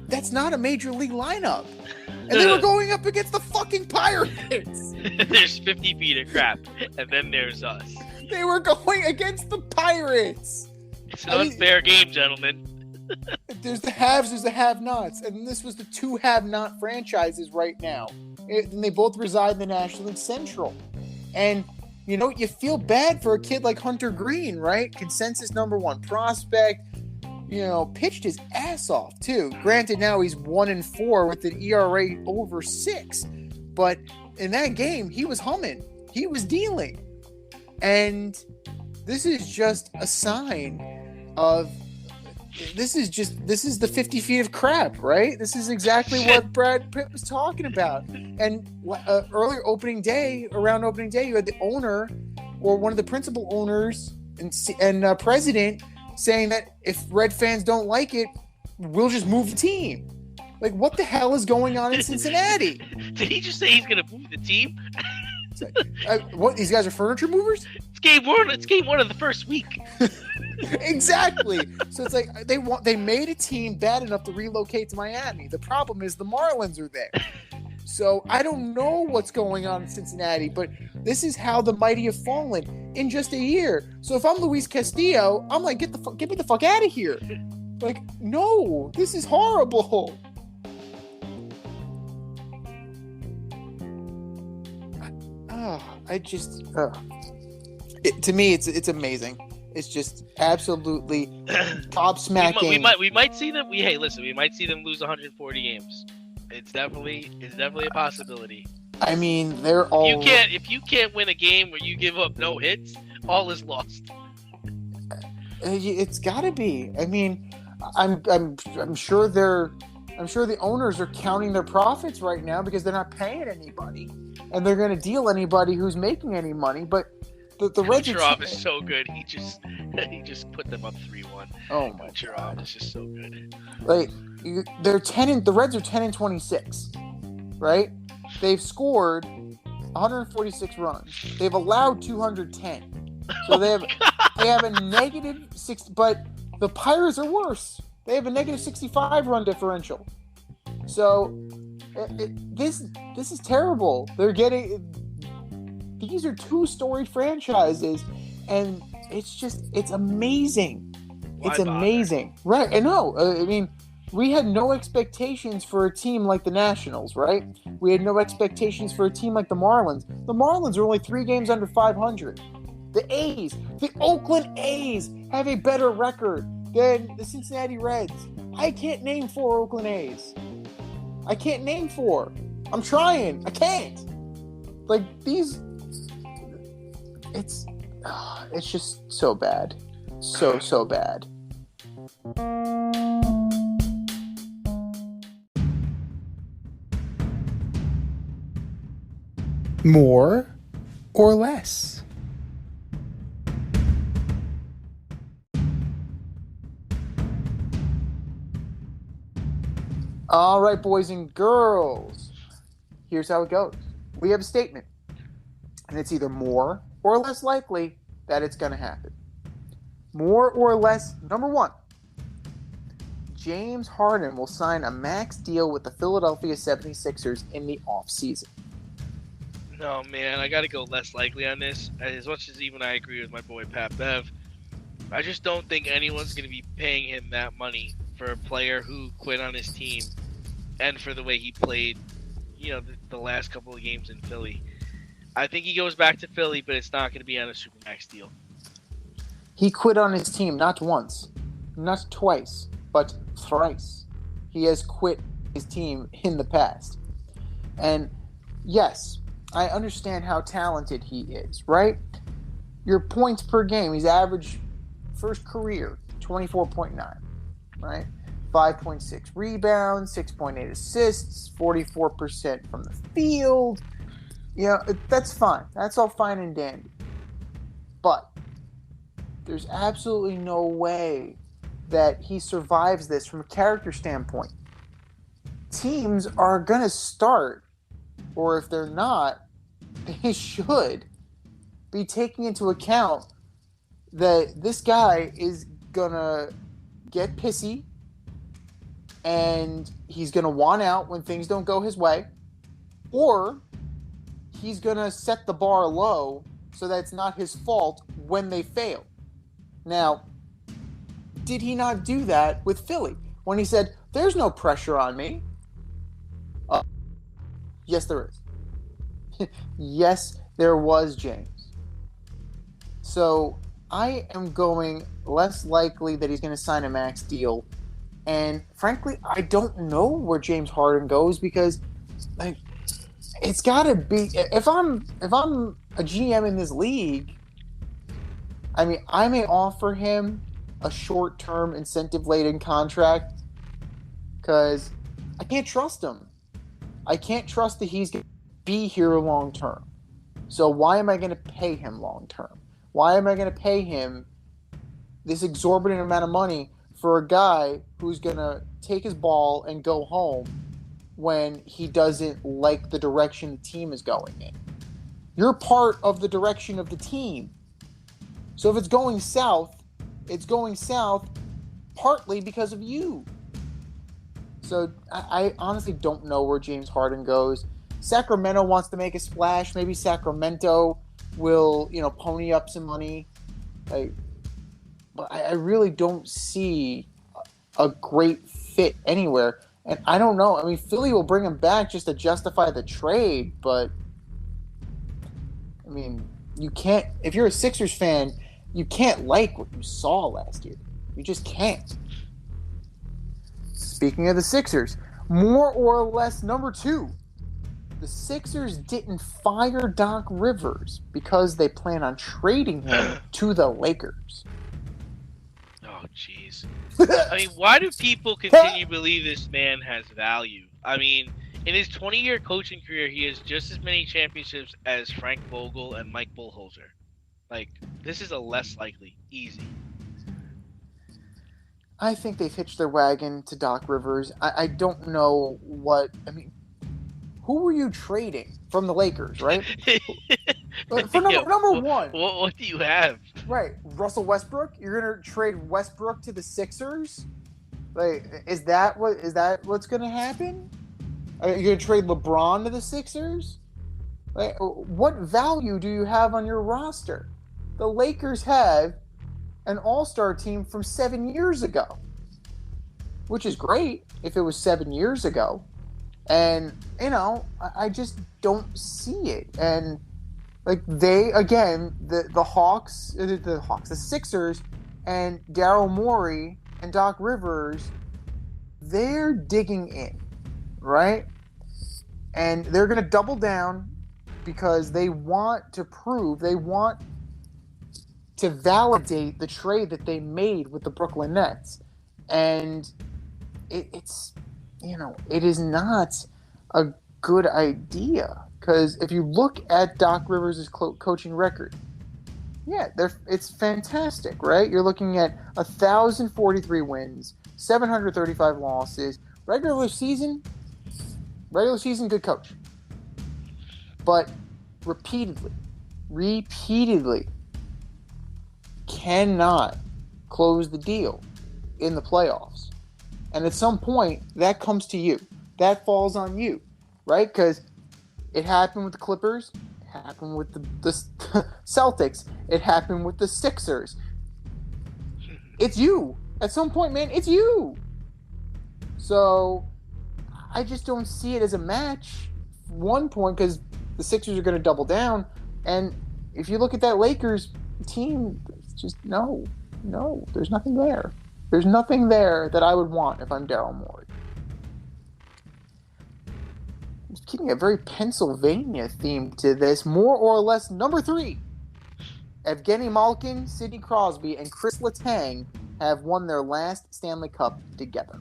That's not a major league lineup. And they were going up against the fucking Pirates.
There's 50 feet of crap, and then there's us.
They were going against the Pirates.
It's an unfair game, gentlemen.
There's the haves, there's the have-nots, and this was the two have-not franchises right now. And they both reside in the National League Central. And, you know, you feel bad for a kid like Hunter Green, right? Consensus #1 prospect. You know, pitched his ass off, too. Granted, now he's 1-4 with an ERA over 6. But in that game, he was humming. He was dealing. And this is just a sign of... This is the 50 feet of crap, right? This is exactly what Brad Pitt was talking about. And around opening day, you had the owner or one of the principal owners and president saying that if Red fans don't like it, we'll just move the team. Like, what the hell is going on in Cincinnati?
Did he just say he's going to move the team?
What? These guys are furniture movers?
It's game one. It's game 1 of the first week.
Exactly. So it's like they made a team bad enough to relocate to Miami. The problem is the Marlins are there. So I don't know what's going on in Cincinnati, but this is how the mighty have fallen in just a year. So if I'm Luis Castillo, I'm like, get me the fuck out of here. Like, no, this is horrible. To me, it's amazing. It's just absolutely gobsmacking.
We might see them. We might see them lose 140 games. It's definitely a possibility.
I mean, they're all.
If you can't win a game where you give up no hits, all is lost.
It's got to be. I mean, I'm sure the owners are counting their profits right now because they're not paying anybody, and they're going to deal anybody who's making any money. But the Reds
is so good. He just put them up 3-1.
Oh my God,
is just so good.
Like the Reds are 10-26, right? They've scored 146 runs. They've allowed 210. So they have a negative 6. But the Pirates are worse. They have a negative 65 run differential. So this is terrible. These are 2 storied franchises, and it's amazing. It's amazing. Right, I know. I mean, we had no expectations for a team like the Nationals, right? We had no expectations for a team like the Marlins. The Marlins are only 3 games under 500. The Oakland A's have a better record than the Cincinnati Reds. I can't name 4 Oakland A's. I can't name 4. I'm trying. I can't. Like, these... It's just so bad. So bad. More or less. All right, boys and girls. Here's how it goes. We have a statement, and it's either more or less likely that it's going to happen. More or less, number one, James Harden will sign a max deal with the Philadelphia 76ers in the offseason.
No, man, I got to go less likely on this. As much as even I agree with my boy Pat Bev, I just don't think anyone's going to be paying him that money for a player who quit on his team and for the way he played, the last couple of games in Philly. I think he goes back to Philly, but it's not going to be on a Supermax deal.
He quit on his team not once, not twice, but thrice. He has quit his team in the past. And yes, I understand how talented he is, right? Your points per game, he's average first career, 24.9, right? 5.6 rebounds, 6.8 assists, 44% from the field. That's fine. That's all fine and dandy. But there's absolutely no way that he survives this from a character standpoint. Teams are going to start, or if they're not, they should be taking into account that this guy is going to get pissy and he's going to want out when things don't go his way, or he's going to set the bar low so that it's not his fault when they fail. Now, did he not do that with Philly when he said, there's no pressure on me? Yes, there is. Yes, there was, James. So I am going less likely that he's going to sign a max deal. And frankly, I don't know where James Harden goes because it's got to be if I'm a GM in this league, I mean, I may offer him a short-term incentive-laden contract because I can't trust him. I can't trust that he's going to be here long-term. So why am I going to pay him long-term? Why am I going to pay him this exorbitant amount of money for a guy who's going to take his ball and go home when he doesn't like the direction the team is going in? You're part of the direction of the team. So if it's going south partly because of you. So I honestly don't know where James Harden goes. Sacramento wants to make a splash. Maybe Sacramento will, pony up some money. But I really don't see a great fit anywhere. And I don't know. I mean, Philly will bring him back just to justify the trade. But, I mean, you can't – if you're a Sixers fan – you can't like what you saw last year. You just can't. Speaking of the Sixers, more or less number two, the Sixers didn't fire Doc Rivers because they plan on trading him to the Lakers.
Oh, jeez. I mean, why do people continue to believe this man has value? I mean, in his 20-year coaching career, he has just as many championships as Frank Vogel and Mike Budenholzer. This is a less likely. Easy.
I think they've hitched their wagon to Doc Rivers. I don't know what... I mean, who were you trading from the Lakers, right? For number one.
What do you have?
Right. Russell Westbrook? You're going to trade Westbrook to the Sixers? Is that what's going to happen? Are you going to trade LeBron to the Sixers? What value do you have on your roster? The Lakers have an all-star team from 7 years ago, which is great if it was 7 years ago. And, I just don't see it. And, the Hawks, the Sixers, and Daryl Morey and Doc Rivers, they're digging in, right? And they're going to double down because they want to validate the trade that they made with the Brooklyn Nets. And it is not a good idea. Because if you look at Doc Rivers' coaching record, yeah, it's fantastic, right? You're looking at 1,043 wins, 735 losses. Regular season, good coach. But repeatedly, cannot close the deal in the playoffs. And at some point, that comes to you. That falls on you, right? Because it happened with the Clippers. It happened with the Celtics. It happened with the Sixers. It's you. At some point, man, it's you. So I just don't see it as a match. One point, because the Sixers are going to double down. And if you look at that Lakers team, it's just no. There's nothing there. There's nothing there that I would want if I'm Daryl Morey. I'm keeping a very Pennsylvania theme to this, more or less. Number 3, Evgeny Malkin, Sidney Crosby, and Chris Letang have won their last Stanley Cup together.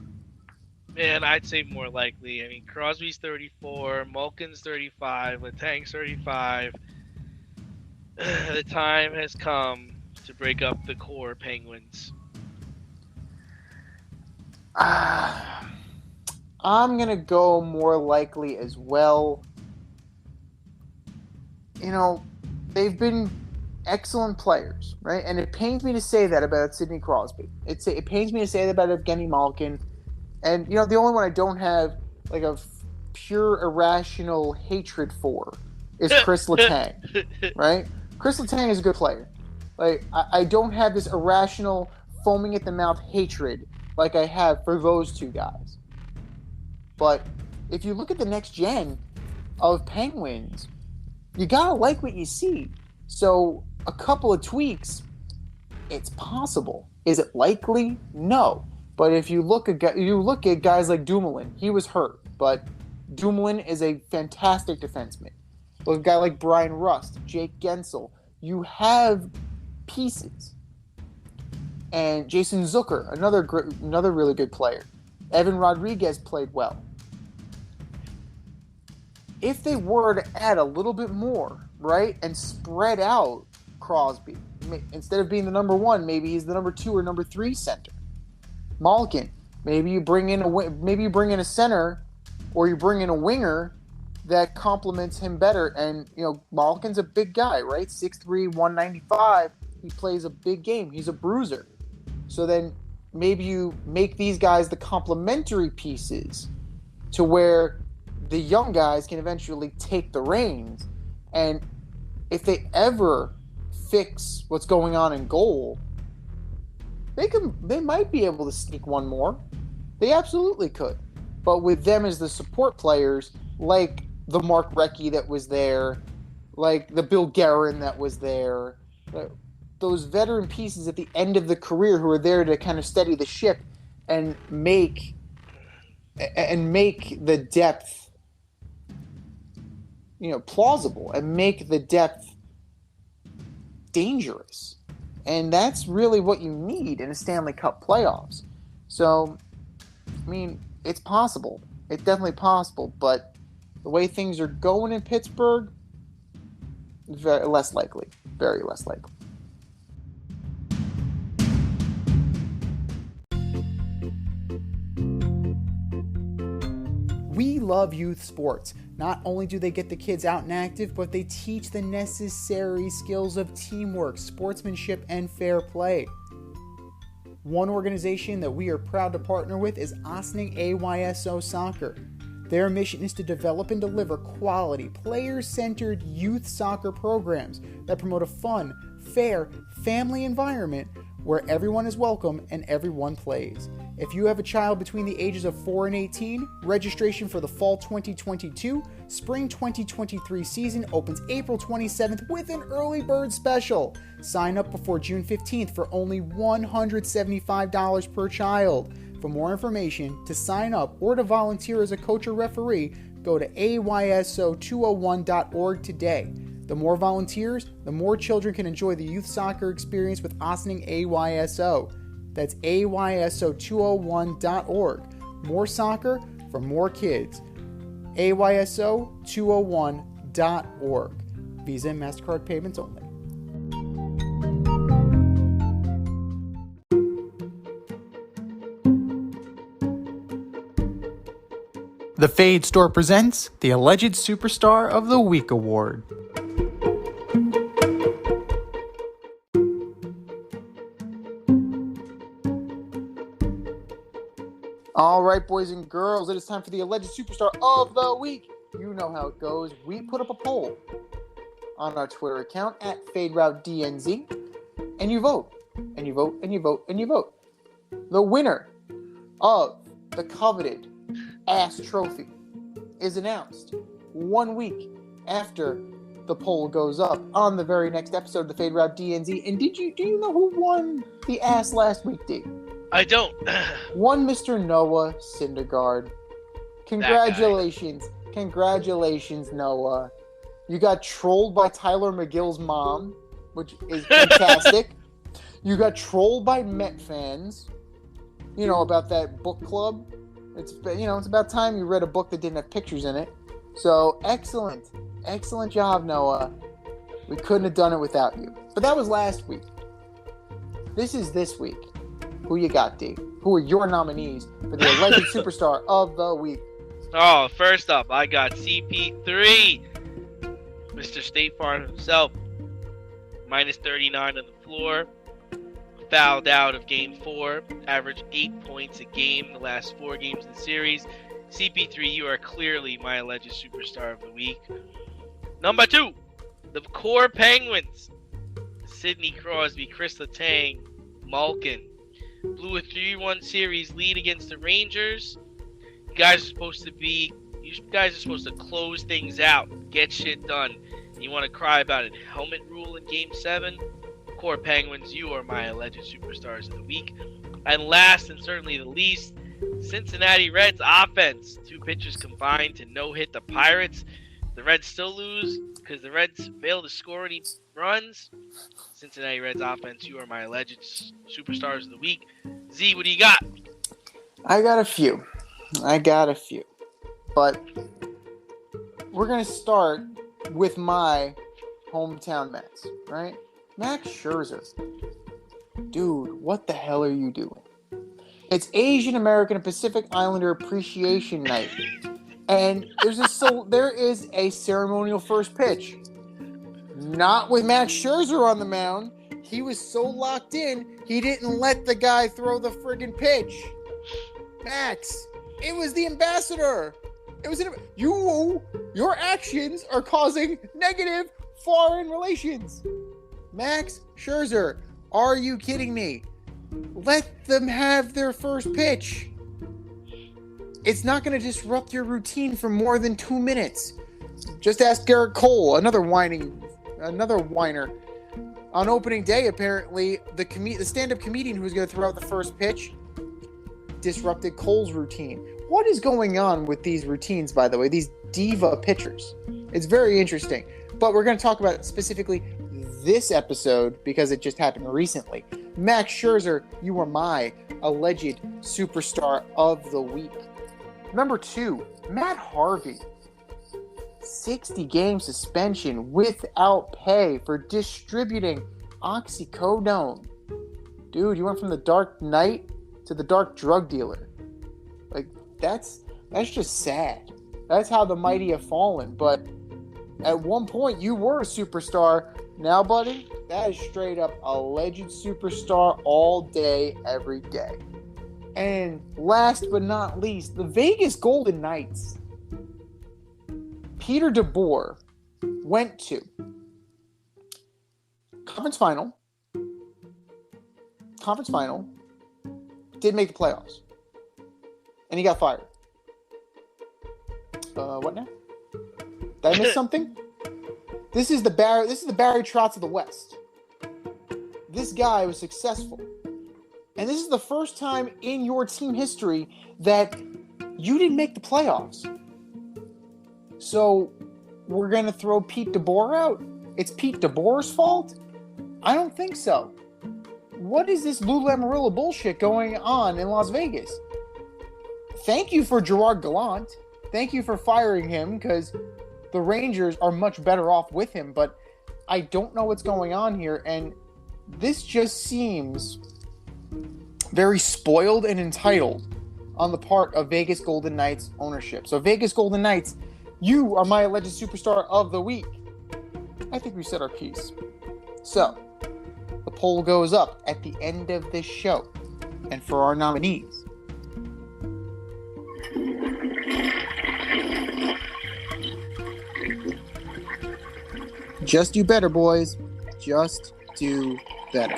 Man, I'd say more likely. I mean, Crosby's 34, Malkin's 35, Letang's 35. The time has come to break up the core Penguins.
I'm going to go more likely as well. You know, they've been excellent players, right? And it pains me to say that about Sidney Crosby. It pains me to say that about Evgeny Malkin. And, you know, the only one I don't have, like, a pure irrational hatred for is Chris Letang, right? Chris Letang is a good player. Like, I don't have this irrational, foaming at the mouth hatred like I have for those two guys. But if you look at the next gen of Penguins, you gotta like what you see. So a couple of tweaks, it's possible. Is it likely? No. But if you look at guys like Dumoulin, he was hurt, but Dumoulin is a fantastic defenseman. Look at a guy like Brian Rust, Jake Gensel. You have pieces. And Jason Zucker, another really good player. Evan Rodriguez played well. If they were to add a little bit more, right, and spread out Crosby, instead of being the number 1, maybe he's the number 2 or number 3 center. Malkin, maybe you bring in a center, or you bring in a winger that complements him better. And you know, Malkin's a big guy, right? 6'3", 195. He plays a big game. He's a bruiser. So then maybe you make these guys the complementary pieces to where the young guys can eventually take the reins. And if they ever fix what's going on in goal, they might be able to sneak one more. They absolutely could. But with them as the support players, like the Mark Recchi that was there, like the Bill Guerin that was there, those veteran pieces at the end of the career who are there to kind of steady the ship and make the depth, you know, plausible, and make the depth dangerous. And that's really what you need in a Stanley Cup playoffs. So, I mean, it's possible. It's definitely possible, but the way things are going in Pittsburgh, very less likely. Very less likely. We love youth sports. Not only do they get the kids out and active, but they teach the necessary skills of teamwork, sportsmanship, and fair play. One organization that we are proud to partner with is Ossining AYSO Soccer. Their mission is to develop and deliver quality, player-centered youth soccer programs that promote a fun, fair, family environment where everyone is welcome and everyone plays. If you have a child between the ages of 4 and 18, registration for the Fall 2022, Spring 2023 season opens April 27th with an early bird special. Sign up before June 15th for only $175 per child. For more information, to sign up, or to volunteer as a coach or referee, go to ayso201.org today. The more volunteers, the more children can enjoy the youth soccer experience with Ossining AYSO. That's ayso201.org. More soccer for more kids. ayso201.org. Visa and MasterCard payments only. The Fade Store presents the Alleged Superstar of the Week Award. All right, boys and girls, it is time for the Alleged Superstar of the Week. You know how it goes. We put up a poll on our Twitter account at FadeRouteDNZ, and you vote, and you vote, and you vote, and you vote. The winner of the coveted Ass Trophy is announced 1 week after the poll goes up on the very next episode of the Fade Route DNZ. And do you know who won the ass last week, D?
I don't.
One Mr. Noah Syndergaard. Congratulations. Congratulations, Noah. You got trolled by Tyler McGill's mom, which is fantastic. You got trolled by Met fans, about that book club. It's about time you read a book that didn't have pictures in it. So, excellent job, Noah. We couldn't have done it without you. But that was last week. This is this week. Who you got, D? Who are your nominees for the Alleged Superstar of the Week?
Oh, first up, I got CP3. Mr. State Farm himself. Minus 39 on the floor. Fouled out of Game 4, averaged 8 points a game the last 4 games in the series. CP3, you are clearly my Alleged Superstar of the Week. Number 2, the Core Penguins. Sidney Crosby, Chris Letang, Malkin. Blew a 3-1 series lead against the Rangers. You guys are supposed to close things out, get shit done. You want to cry about it. Helmet rule in Game 7. Core Penguins, you are my Alleged Superstars of the Week. And last and certainly the least, Cincinnati Reds offense. 2 pitchers combined to no-hit the Pirates. The Reds still lose because the Reds fail to score any runs. Cincinnati Reds offense, you are my Alleged Superstars of the Week. Z, what do you got?
I got a few. But we're going to start with my hometown Mets, right? Max Scherzer. Dude, what the hell are you doing? It's Asian American and Pacific Islander Appreciation Night. And there is a ceremonial first pitch. Not with Max Scherzer on the mound. He was so locked in, he didn't let the guy throw the friggin' pitch. Max, it was the ambassador. Your actions are causing negative foreign relations. Max Scherzer, are you kidding me? Let them have their first pitch. It's not going to disrupt your routine for more than 2 minutes. Just ask Garrett Cole, another whiner. On opening day, apparently, the stand-up comedian who was going to throw out the first pitch disrupted Cole's routine. What is going on with these routines, by the way? These diva pitchers. It's very interesting. But we're going to talk about specifically this episode because it just happened recently. Max Scherzer, you are my Alleged Superstar of the Week. Number 2, Matt Harvey. 60-game suspension without pay for distributing oxycodone. Dude, you went from the dark knight to the dark drug dealer. Like, that's just sad. That's how the mighty have fallen. But at one point, you were a superstar. Now, buddy, that is straight up Alleged Superstar all day, every day. And last but not least, the Vegas Golden Knights. Peter DeBoer went to conference final, didn't make the playoffs, and he got fired. What now? Did I miss something? This is the Barry Trotz of the West. This guy was successful. And this is the first time in your team history that you didn't make the playoffs. So we're going to throw Pete DeBoer out? It's Pete DeBoer's fault? I don't think so. What is this Lou Lamoriello bullshit going on in Las Vegas? Thank you for Gerard Gallant. Thank you for firing him because the Rangers are much better off with him. But I don't know what's going on here. And this just seems very spoiled and entitled on the part of Vegas Golden Knights ownership. So Vegas Golden Knights, you are my alleged superstar of the week. I think we said our piece. So the poll goes up at the end of this show. And for our nominees, just do better, boys. Just do better.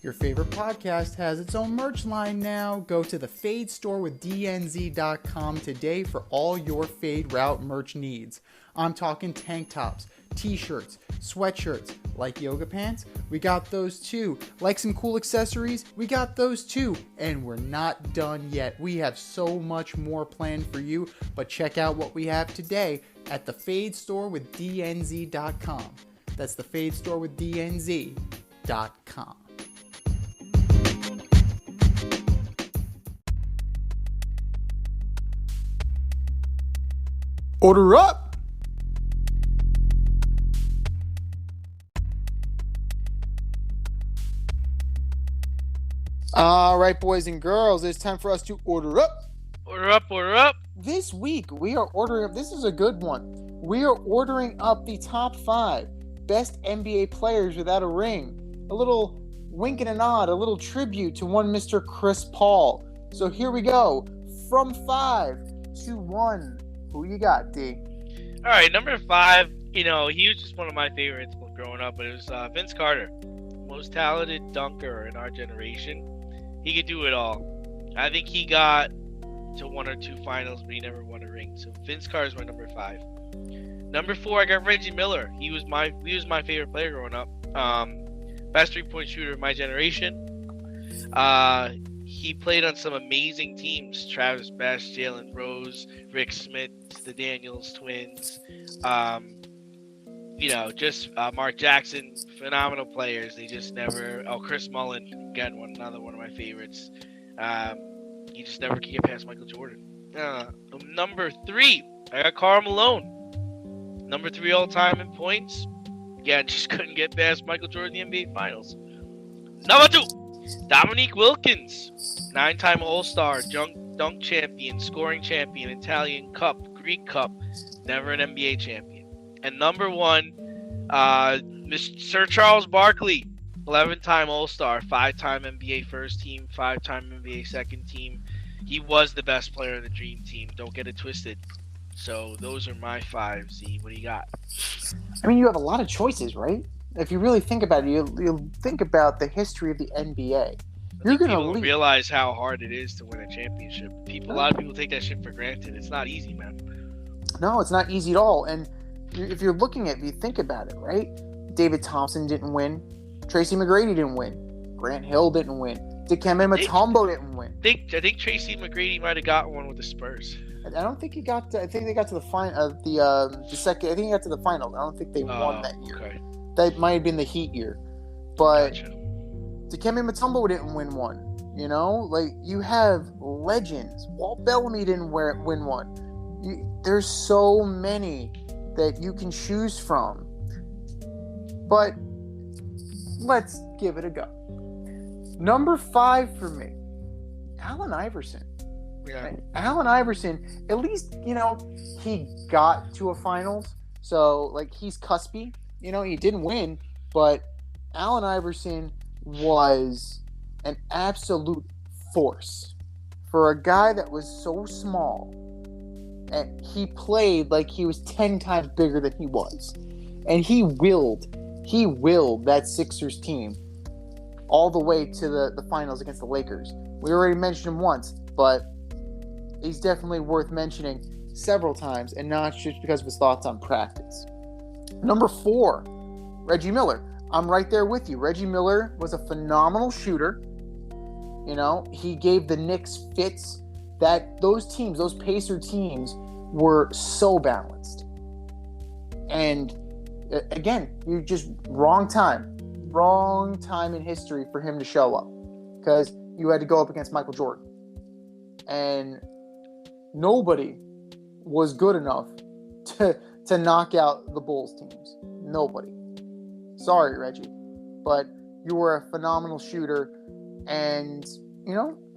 Your favorite podcast has its own merch line now. Go to the Fade store with DNZ.com today for all your Fade Route merch needs. I'm talking tank tops, t-shirts, sweatshirts, like yoga pants, we got those too. Like some cool accessories, we got those too. And we're not done yet. We have so much more planned for you, but check out what we have today at the Fade store with DNZ.com. That's the Fade store with DNZ.com. Order up! All right, boys and girls, it's time for us to order up.
Order up, order up.
This week, we are ordering up. This is a good one. We are ordering up the top 5 best NBA players without a ring. A little wink and a nod, a little tribute to one Mr. Chris Paul. So here we go. From 5 to 1. Who you got, D?
All right, number 5. You know, he was just one of my favorites growing up, but it was Vince Carter, most talented dunker in our generation. He could do it all. I think he got to 1 or 2 finals, but he never won a ring. So Vince Carter is my number 5. Number 4, I got Reggie Miller. He was my favorite player growing up. Best 3-point shooter of my generation. He played on some amazing teams: Travis Bass, Jalen Rose, Rick Smith, the Daniels twins. Just Mark Jackson, phenomenal players. They just never. Oh, Chris Mullin, again, another one of my favorites. He just never could get past Michael Jordan. Number 3, I got Karl Malone. Number 3 all time in points. Yeah, just couldn't get past Michael Jordan in the NBA Finals. Number 2, Dominique Wilkins, 9-time All-Star, dunk champion, scoring champion, Italian Cup, Greek Cup, never an NBA champion. And number 1, Sir Charles Barkley, 11-time All-Star, 5-time NBA first team, 5-time NBA second team. He was the best player of the Dream Team. Don't get it twisted. So those are my 5. Z, what do you got?
I mean, you have a lot of choices, right? If you really think about it, you'll think about the history of the NBA. You're going
to realize how hard it is to win a championship. A lot of people take that shit for granted. It's not easy, man.
No, it's not easy at all. And if you think about it, right? David Thompson didn't win. Tracy McGrady didn't win. Grant Hill didn't win. Dikembe Mutombo didn't win.
I think Tracy McGrady might have got one with the Spurs.
I don't think he got. I think they got to the final. The second. I think he got to the finals. I don't think they won that year.
Okay.
That might have been the Heat year, but
Gotcha.
Dikembe Mutombo didn't win one. You know, like you have legends. Walt Bellamy didn't win one. There's so many that you can choose from. But let's give it a go. Number 5 for me, Allen Iverson.
Yeah.
Right? Allen Iverson, at least, he got to a finals. So, like, he's cuspy. He didn't win, but Allen Iverson was an absolute force. For a guy that was so small, and he played like he was 10 times bigger than he was. And he willed that Sixers team all the way to the finals against the Lakers. We already mentioned him once, but he's definitely worth mentioning several times, and not just because of his thoughts on practice. Number 4, Reggie Miller. I'm right there with you. Reggie Miller was a phenomenal shooter. He gave the Knicks fits. Those Pacer teams were so balanced. And again, you just wrong time in history for him to show up, because you had to go up against Michael Jordan, and nobody was good enough to knock out the Bulls teams. Nobody. Sorry, Reggie, but you were a phenomenal shooter, and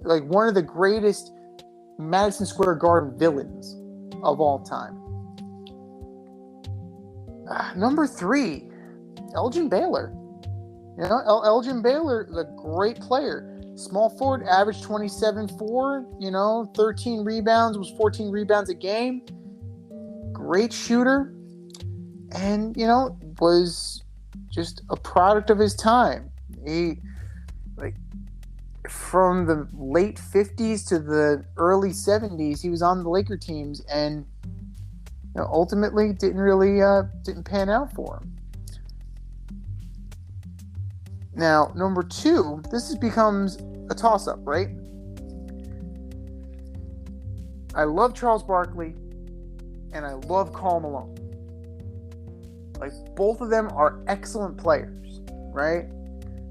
like one of the greatest Madison Square Garden villains of all time. Number 3, Elgin Baylor. Elgin Baylor, the great player. Small forward, averaged 27-4, 13 rebounds, was 14 rebounds a game. Great shooter. And, was just a product of his time. He, from the late 50s to the early 70s, he was on the Laker teams, and ultimately didn't pan out for him. Now, number 2, this becomes a toss-up, right? I love Charles Barkley, and I love Karl Malone. Like, both of them are excellent players, right?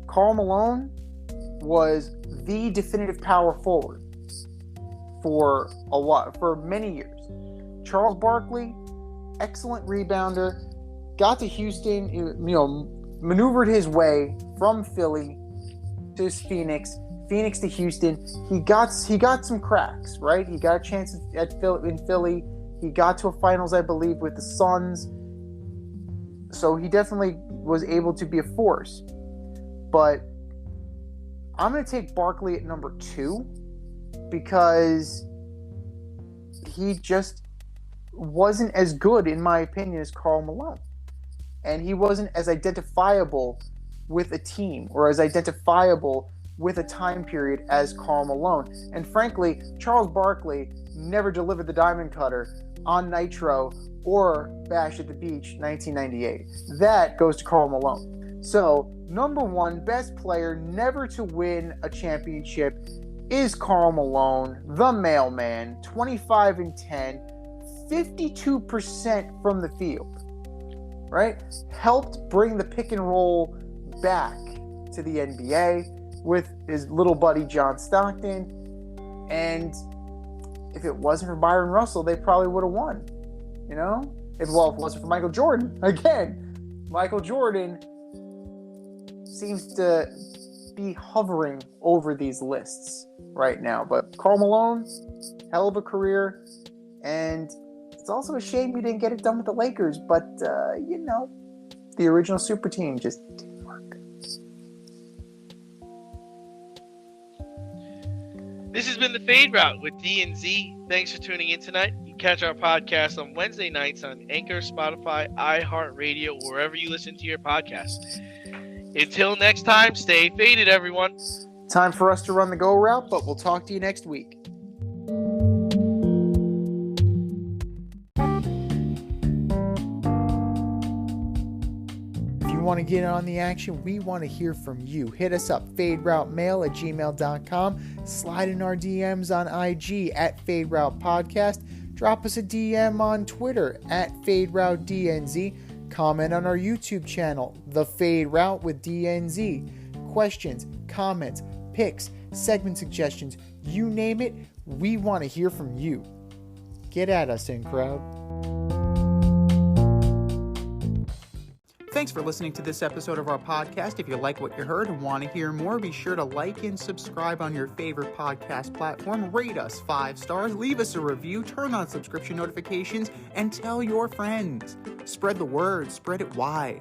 Karl Malone was the definitive power forward for many years. Charles Barkley, excellent rebounder, got to Houston, maneuvered his way from Philly to Phoenix to Houston. He got some cracks, right? He got a chance in Philly. He got to a finals, I believe, with the Suns. So he definitely was able to be a force. But I'm going to take Barkley at number 2 because he just wasn't as good, in my opinion, as Karl Malone. And he wasn't as identifiable with a team or as identifiable with a time period as Karl Malone. And frankly, Charles Barkley never delivered the diamond cutter on Nitro or Bash at the Beach 1998. That goes to Karl Malone. So, number 1, best player never to win a championship is Karl Malone, the mailman, 25-10, 52% from the field. Right? Helped bring the pick and roll back to the NBA with his little buddy John Stockton. And if it wasn't for Byron Russell, they probably would have won. If it wasn't for Michael Jordan. Again, Michael Jordan seems to be hovering over these lists right now. But Karl Malone, hell of a career. And it's also a shame you didn't get it done with the Lakers, but, the original super team just didn't work.
This has been The Fade Route with D and Z. Thanks for tuning in tonight. You can catch our podcast on Wednesday nights on Anchor, Spotify, iHeartRadio, wherever you listen to your podcast. Until next time, stay faded, everyone.
Time for us to run the go route, but we'll talk to you next week. Want to get on the action, we want to hear from you. Hit us up, faderoutemail@gmail.com. Slide in our DMs on IG @FadeRoutePodcast. Drop us a DM on Twitter @FadeRouteDNZ. Comment on our YouTube channel, The Fade Route with DNZ. Questions, comments, picks, segment suggestions, you name it, we want to hear from you. Get at us, in crowd. Thanks for listening to this episode of our podcast. If you like what you heard and want to hear more, be sure to like and subscribe on your favorite podcast platform. Rate us 5 stars, leave us a review, turn on subscription notifications, and tell your friends. Spread the word, spread it wide.